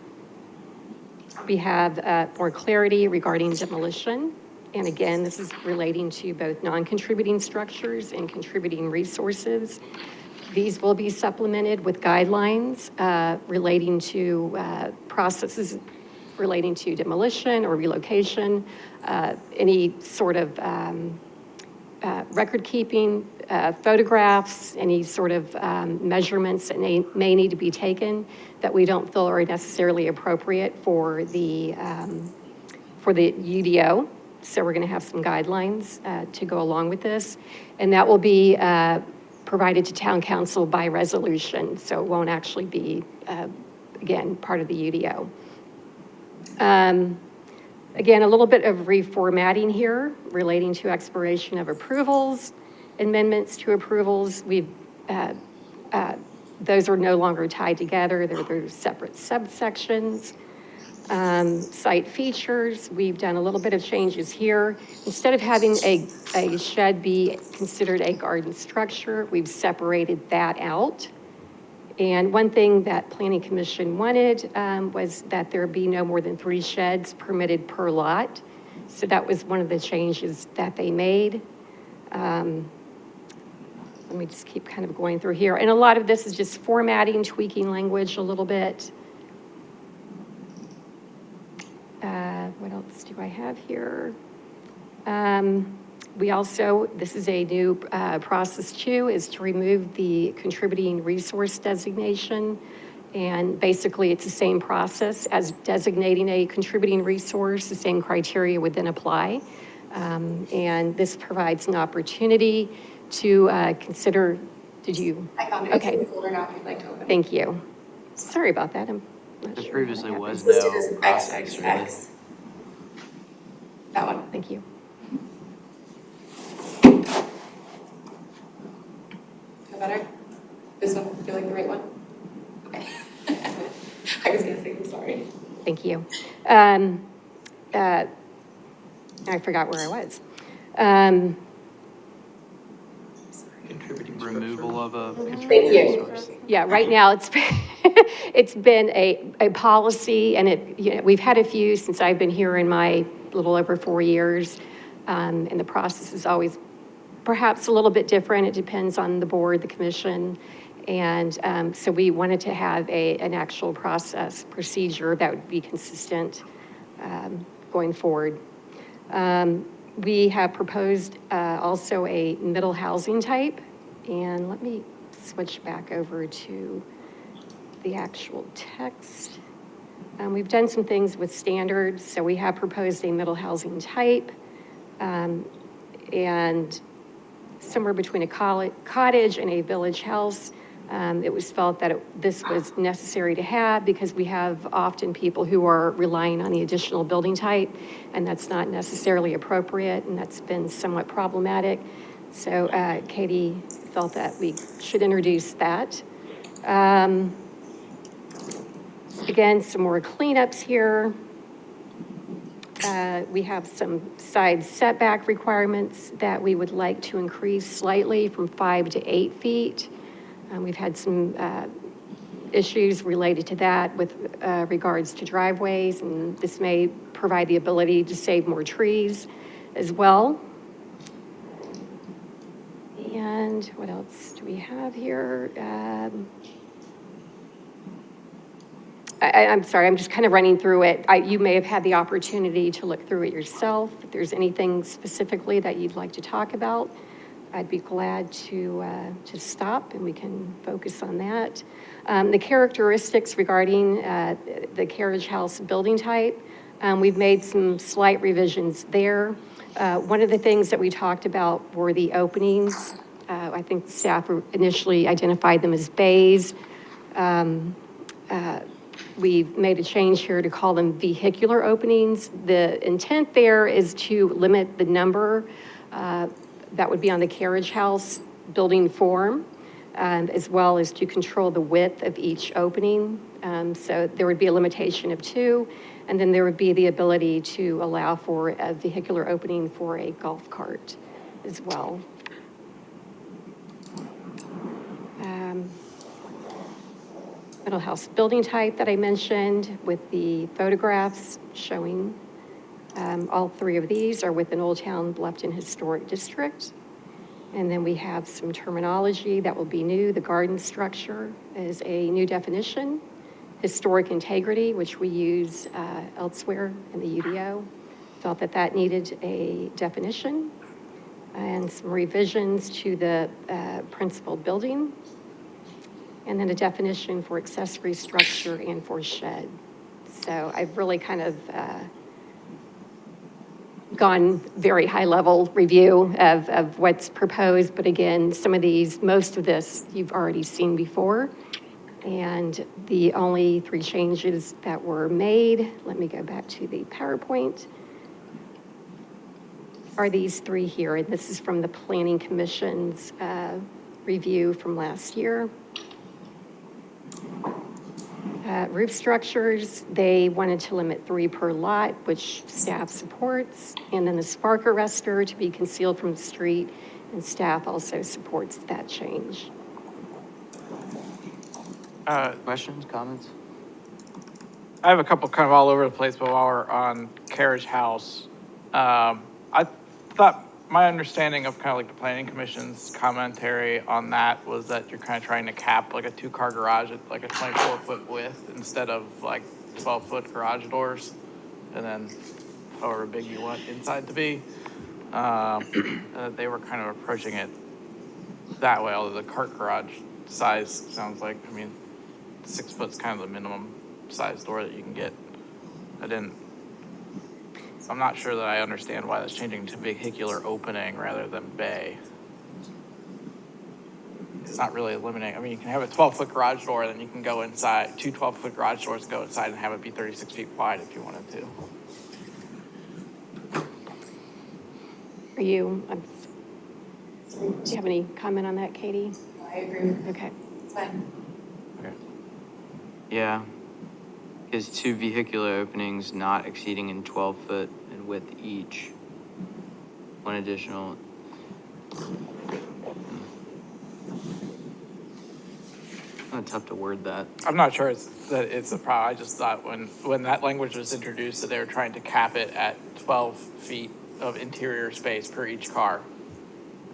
We have more clarity regarding demolition. And again, this is relating to both non-contributing structures and contributing resources. These will be supplemented with guidelines relating to processes relating to demolition or relocation, any sort of record keeping, photographs, any sort of measurements that may need to be taken that we don't feel are necessarily appropriate for the UDO. So we're going to have some guidelines to go along with this. And that will be provided to town council by resolution. So it won't actually be, again, part of the UDO. Again, a little bit of reformatting here relating to expiration of approvals, amendments to approvals. Those are no longer tied together. They're separate subsections. Site features, we've done a little bit of changes here. Instead of having a shed be considered a garden structure, we've separated that out. And one thing that Planning Commission wanted was that there be no more than 3 sheds permitted per lot. So that was one of the changes that they made. Let me just keep kind of going through here. And a lot of this is just formatting, tweaking language a little bit. What else do I have here? We also, this is a new process too, is to remove the contributing resource designation. And basically it's the same process as designating a contributing resource, the same criteria would then apply. And this provides an opportunity to consider, did you? I found it. Okay. It's in the folder now if you'd like to open it. Thank you. Sorry about that. I'm not There sure previously what was happened. Listed as no an process, really. XXX. That one. Thank you. Feel better? This one, feel like the right one? Okay. I was gonna say, I'm sorry. Thank you. I forgot where I was. Contributing removal of a Thank contributing you. resource. Yeah, right now it's been, it's been a policy, and we've had a few since I've been here in my little over 4 years. And the process is always perhaps a little bit different. It depends on the board, the commission. And so we wanted to have an actual procedure that would be consistent going forward. We have proposed also a middle housing type. And let me switch back over to the actual text. We've done some things with standards. So we have proposed a middle housing type. And somewhere between a cottage and a village house. It was felt that this was necessary to have because we have often people who are relying on the additional building type, and that's not necessarily appropriate, and that's been somewhat problematic. So Katie felt that we should introduce that. Again, some more cleanups here. We have some side setback requirements that we would like to increase slightly from 5 to 8 feet. We've had some issues related to that with regards to driveways, and this may provide the ability to save more trees as well. And what else do we have here? I'm sorry, I'm just kind of running through it. You may have had the opportunity to look through it yourself. If there's anything specifically that you'd like to talk about, I'd be glad to stop and we can focus on that. The characteristics regarding the carriage house building type, we've made some slight revisions there. One of the things that we talked about were the openings. I think staff initially identified them as bays. We've made a change here to call them vehicular openings. The intent there is to limit the number that would be on the carriage house building form, as well as to control the width of each opening. So there would be a limitation of 2, and then there would be the ability to allow for a vehicular opening for a golf cart as well. middle house building type that I mentioned with the photographs showing all three of these are within Old Town Bluffton Historic District. And then we have some terminology that will be new. The garden structure is a new definition. Historic integrity, which we use elsewhere in the UDO, felt that that needed a definition. And some revisions to the principal building. And then a definition for accessory structure and for shed. So I've really kind of gone very high-level review of what's proposed, but again, some of these, most of this you've already seen before. And the only three changes that were made, let me go back to the PowerPoint, are these three here. And this is from the Planning Commission's review from last year. Roof structures, they wanted to limit 3 per lot, which staff supports, and then the spark arrestor to be concealed from the street, and staff also supports that change. Questions, comments? I have a couple kind of all over the place, but while we're on Carriage House, I thought my understanding of kind of like the Planning Commission's commentary on that was that you're kind of trying to cap like a 2-car garage at like a 24-foot width instead of like 12-foot garage doors, and then however big you want inside to be. They were kind of approaching it that way, although the cart garage size sounds like, I mean, 6 foot's kind of the minimum size door that you can get. I'm not sure that I understand why that's changing to vehicular opening rather than bay. It's not really eliminating, I mean, you can have a 12-foot garage door, then you can go inside, 2 12-foot garage doors and go inside and have it be 36 feet wide if you wanted to. Are you, do you have any comment on that, Katie? I agree. Okay. It's fine. Okay. Yeah. Is 2 vehicular openings not exceeding in 12 foot in width each. 1 additional. Kind of tough to word that. I'm not sure that it's a problem. I just thought when that language was introduced that they were trying to cap it at 12 feet of interior space per each car.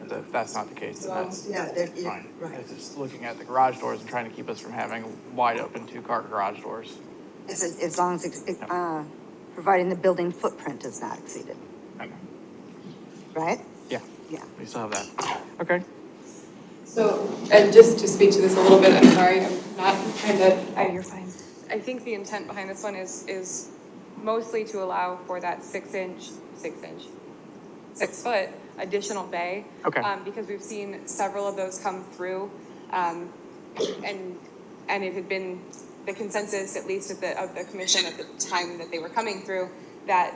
And if that's not the case, then that's fine. Right. It's just looking at the garage doors and trying to keep us from having wide open 2-car garage doors. As long as, providing the building footprint is not exceeded, Okay. right? Yeah, Yeah. we still have that. Okay. So, and just to speak to this a little bit, I'm sorry, I'm not trying to. You're fine. I think the intent behind this one is mostly to allow for that 6 foot additional bay. Okay. Because we've seen several of those come through, and it had been the consensus, at least of the commission at the time that they were coming through, that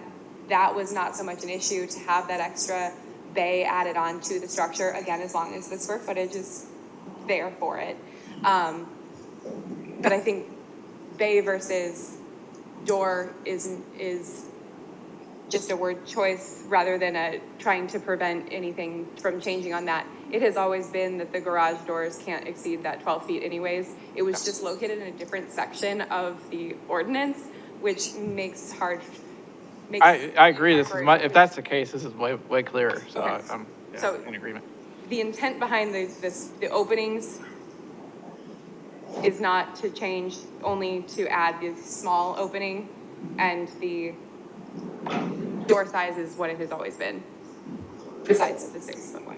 was not so much an issue to have that extra bay added on to the structure, again, as long as the square footage is there for it. But I think bay versus door is just a word choice rather than trying to prevent anything from changing on that. It has always been that the garage doors can't exceed that 12 feet anyways. It was just located in a different section of the ordinance, which makes I agree. This is if that's the case, this is way clearer. So Okay. I'm So- in agreement. The intent behind the openings is not to change, only to add the small opening, and the door size is what it has always been, besides the 6 foot one.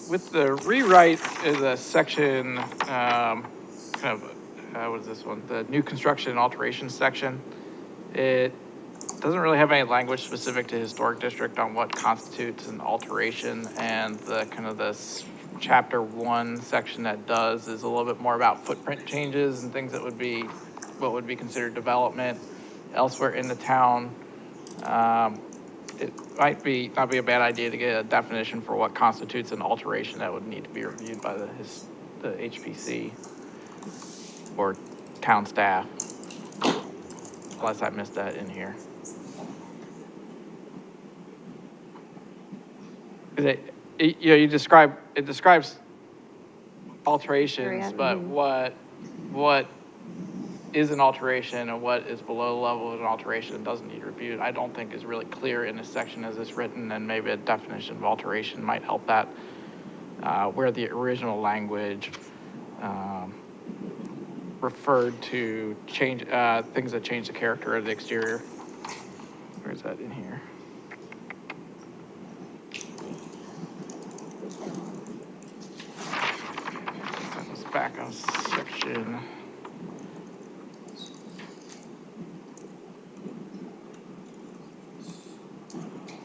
With the rewrite is a section, what is this one? The new construction and alteration section. It doesn't really have any language specific to historic district on what constitutes an alteration, and the kind of this chapter 1 section that does is a little bit more about footprint changes and things that would be what would be considered development elsewhere in the town. It might not be a bad idea to get a definition for what constitutes an alteration that would need to be reviewed by the HPC or town staff, unless I missed that in here. It describes alterations, Area, but what is an alteration and what is below the level of an alteration and doesn't need reviewed, I don't think is really clear in this section as it's written, and maybe a definition of alteration might help that, where the original language referred to change, things that change the character of the exterior. Where is that in here? It's back on section.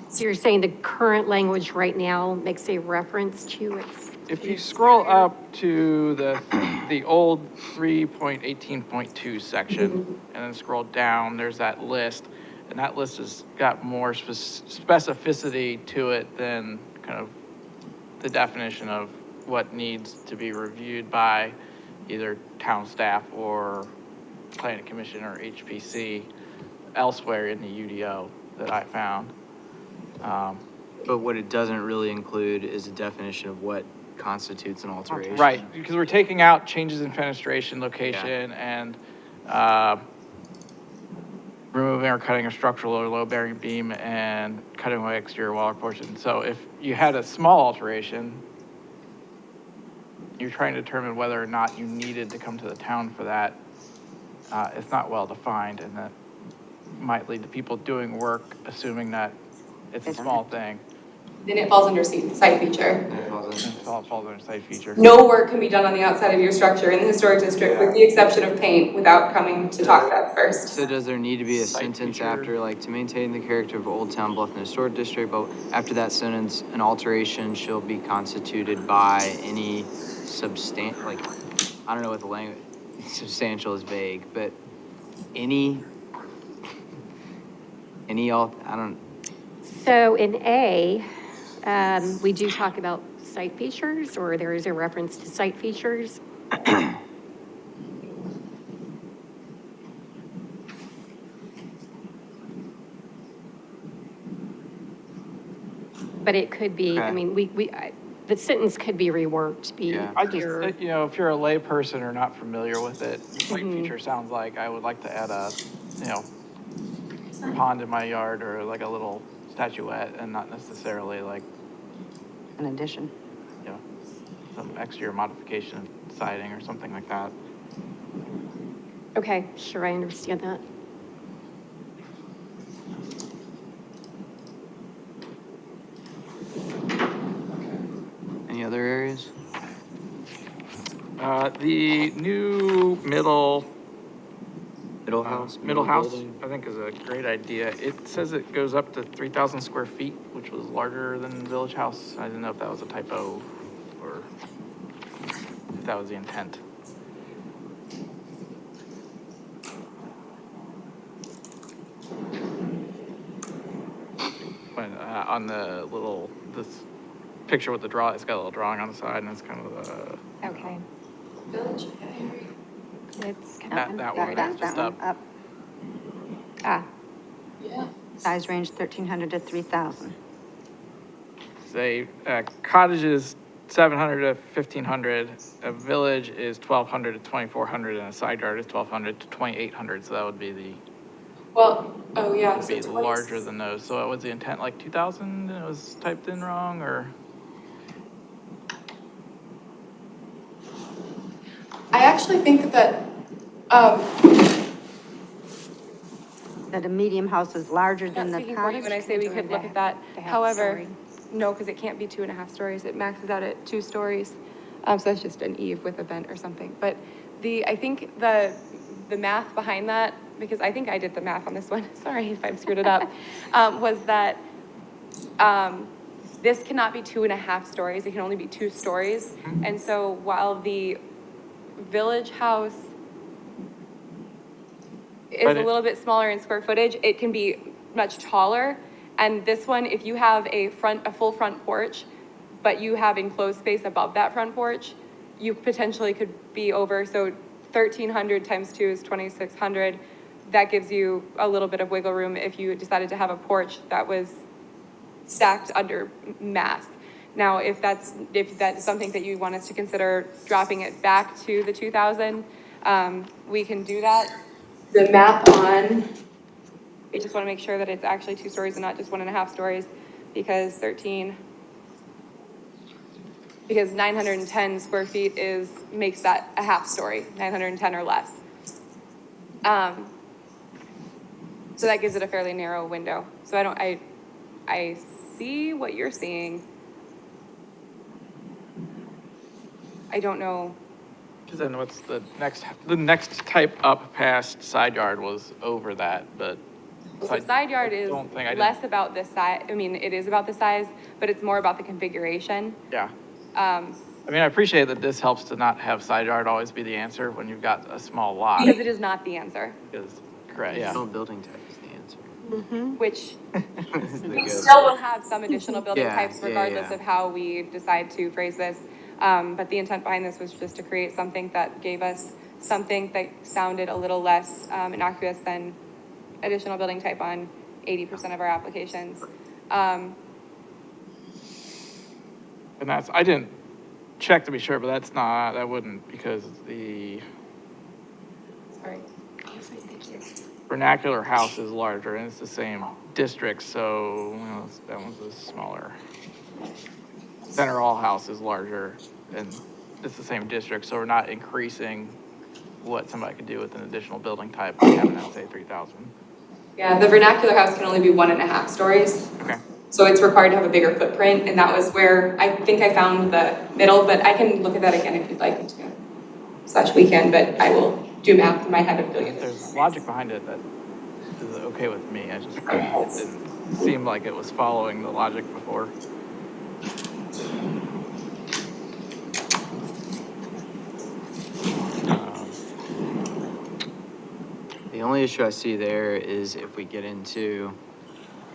So you're saying the current language right now makes a reference to it? If you scroll up to the old 3.18.2 section and then scroll down, there's that list. And that list has got more specificity to it than kind of the definition of what needs to be reviewed by either town staff or planning commission or HPC elsewhere in the UDO that I found. But what it doesn't really include is a definition of what constitutes an alteration. Right, because we're taking out changes in fenestration, location, and removing or cutting a structural or load-bearing beam and cutting away exterior wall or portion. So if you had a small alteration, you're trying to determine whether or not you needed to come to the town for that. It's not well defined, and that might lead to people doing work assuming that it's a small thing. Then it falls under site feature. It falls under site feature. No work can be done on the outside of your structure in the historic district with the exception of paint without coming to talk to us first. So does there need to be a Site sentence feature. after, like, to maintain the character of Old Town Bluffton Historic District, but after that sentence, an alteration shall be constituted by any like, I don't know what the language, substantial is vague, but any, I don't. So in A, we do talk about site features, or there is a reference to site features. But it could be, I Okay. mean, the sentence could be reworked to be Yeah. I just, clearer. if you're a layperson or not familiar with it, site feature sounds like I would like to add a, pond in my yard or like a little statuette and not necessarily like, In addition. some exterior modification of siding or something like that. Okay, sure, I understand that. Any other areas? The new middle House? house, building? I think is a great idea. It says it goes up to 3,000 square feet, which was larger than Village House. I didn't know if that was a typo or if that was the intent. When, on the this picture with the it's got a little drawing on the side and it's kind of Okay. Village, yeah, I agree. It's that one, That just one, up. up. Yeah. Size range 1,300 to 3,000. Say, cottage is 700 to 1,500, a village is 1,200 to 2,400, and a side yard is 1,200 to 2,800, so that would be Well, oh yeah. would so be 20 larger than those. So what was the intent, like 2,000, and it was typed in wrong, or? I actually think that, That a medium house is larger Not than the speaking for you cottage. when I say we could look at that. To have a However, story. no, because it can't be 2.5 stories. It maxes out at 2 stories. So that's just an eave with a vent or something. But I think the math behind that, because I think I did the math on this one, sorry if I've screwed it up, was that this cannot be 2.5 stories. It can only be 2 stories. And so while the Village House is But a little bit smaller in square footage, it can be much taller. And this one, if you have a full front porch, but you have enclosed space above that front porch, you potentially could be over, so 1,300 times 2 is 2,600. That gives you a little bit of wiggle room if you decided to have a porch that was stacked under mass. Now, if that's something that you want us to consider dropping it back to the 2,000, we can do that. The map on. I just want to make sure that it's actually 2 stories and not just 1.5 stories, because 910 square feet makes that a half story, 910 or less. So that gives it a fairly narrow window. So I see what you're seeing. I don't know. Because then what's the next type up past side yard was over that, but. So side yard is less about the size. I mean, it is about the size, but it's more about the configuration. Yeah. I mean, I appreciate that this helps to not have side yard always be the answer when you've got a small lot. Because it is not the answer. Correct, yeah. Additional building type is the answer. Which This is the we good. still will have some additional building Yeah, types regardless yeah. of how we decide to phrase this. But the intent behind this was just to create something that gave us something that sounded a little less innocuous than additional building type on 80% of our applications. And I didn't check to be sure, but that wouldn't, because the Sorry. vernacular house is larger and it's the same district, so that one's a smaller. Center Hall house is larger and it's the same district, so we're not increasing what somebody could do with an additional building type by having that say 3,000. Yeah, the vernacular house can only be 1.5 stories. Okay. So it's required to have a bigger footprint, and that was where I think I found the middle, but I can look at that again if you'd like me to. Slash weekend, but I will do math in my head of doing it. There's logic behind it that is okay with me. I just it didn't seem like it was following the logic before. The only issue I see there is if we get into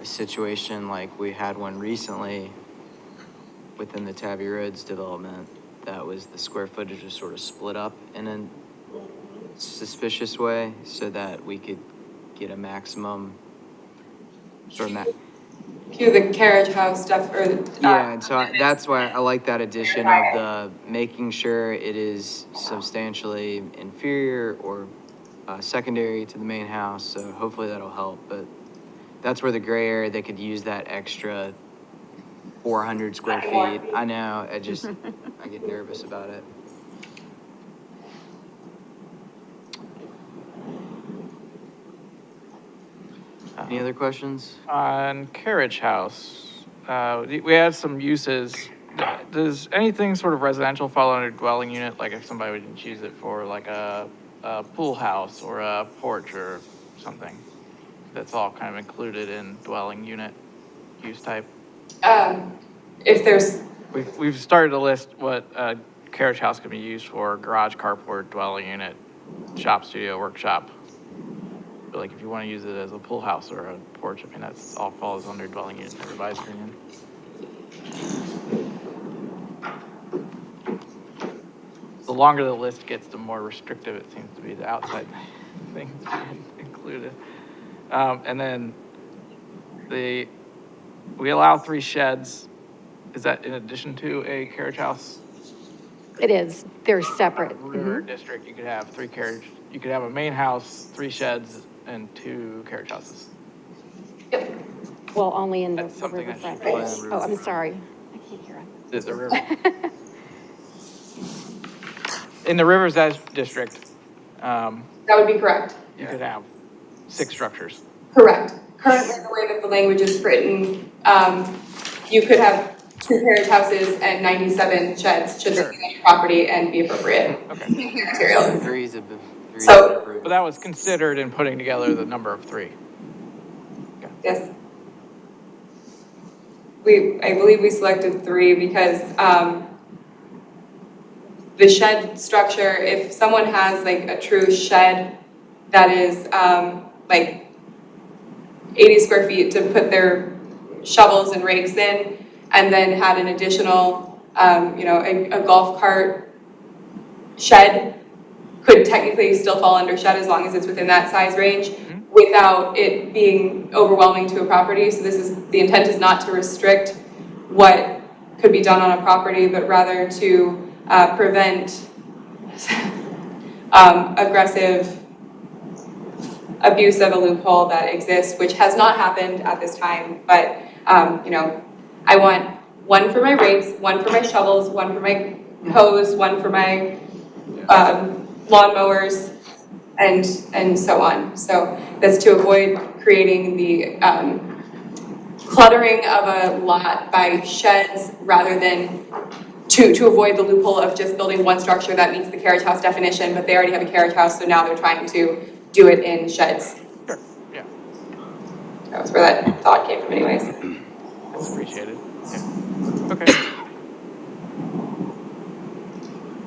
a situation like we had one recently within the Tabby Roads development, that was the square footage was sort of split up in a suspicious way so that we could get a maximum sort of The carriage house stuff, or yeah, and so that's why I like that addition of the making sure it is substantially inferior or secondary to the main house, so hopefully that'll help, but that's where the gray area, they could use that extra 400 square feet. I know, I get nervous about it. Any other questions? On carriage house, we have some uses. Does anything sort of residential fall under dwelling unit? Like if somebody would choose it for like a pool house or a porch or something? That's all kind of included in dwelling unit use type? if there's, We've started to list what a carriage house can be used for: garage, carport, dwelling unit, shop, studio, workshop. But like if you want to use it as a pool house or a porch, I mean, that's all falls under dwelling unit in everybody's opinion. The longer the list gets, the more restrictive it seems to be, the outside things included. And then we allow 3 sheds. Is that in addition to a carriage house? It is, they're separate. River district, you could have 3 carriage, you could have a main house, 3 sheds, and 2 carriage houses. Well, only in the That's something I riverfront. should place. Oh, I'm sorry. I can't hear it. The river. In the Rivers Edge district, that would be correct. you could have 6 structures. Correct. Currently, the way that the language is written, you could have 2 carriage houses and 97 sheds should they be on your property and be appropriate. Okay. Materials. Three So- approved. But that was considered in putting together the number of 3. Yes. I believe we selected 3 because, the shed structure, if someone has like a true shed that is, like 80 square feet to put their shovels and rakes in, and then had an additional, a golf cart shed could technically still fall under shed as long as it's within that size range without it being overwhelming to a property. So the intent is not to restrict what could be done on a property, but rather to prevent aggressive abuse of a loophole that exists, which has not happened at this time, but, you know, I want one for my rakes, one for my shovels, one for my hose, one for my lawnmowers, and so on. So that's to avoid creating the cluttering of a lot by sheds rather than to avoid the loophole of just building one structure that meets the carriage house definition, but they already have a carriage house, so now they're trying to do it in sheds. Sure, yeah, That was where that thought came from anyways. it's appreciated, yeah. Okay.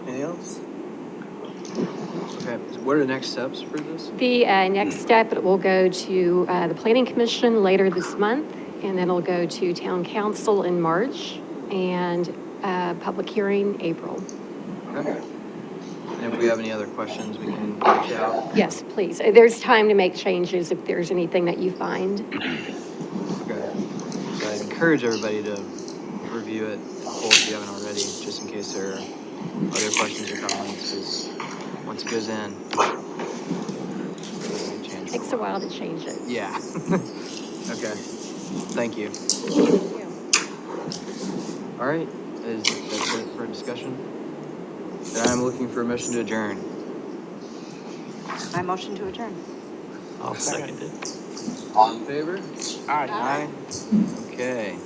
Anything else? Okay, so what are the next steps for this? The next step, it will go to the Planning Commission later this month, and then it'll go to Town Council in March, and public hearing April. Okay. And if we have any other questions, we can reach out. Yes, please. There's time to make changes if there's anything that you find. Okay. So I encourage everybody to review it in full if you haven't already, just in case there are other questions or comments, because once it goes in, it changes. Takes a while to change it. Yeah. Okay. Thank you. All right. That's it for discussion? Then I'm looking for a motion to adjourn. I motion to adjourn. I'll second it. All in favor? All right. Aye. Okay.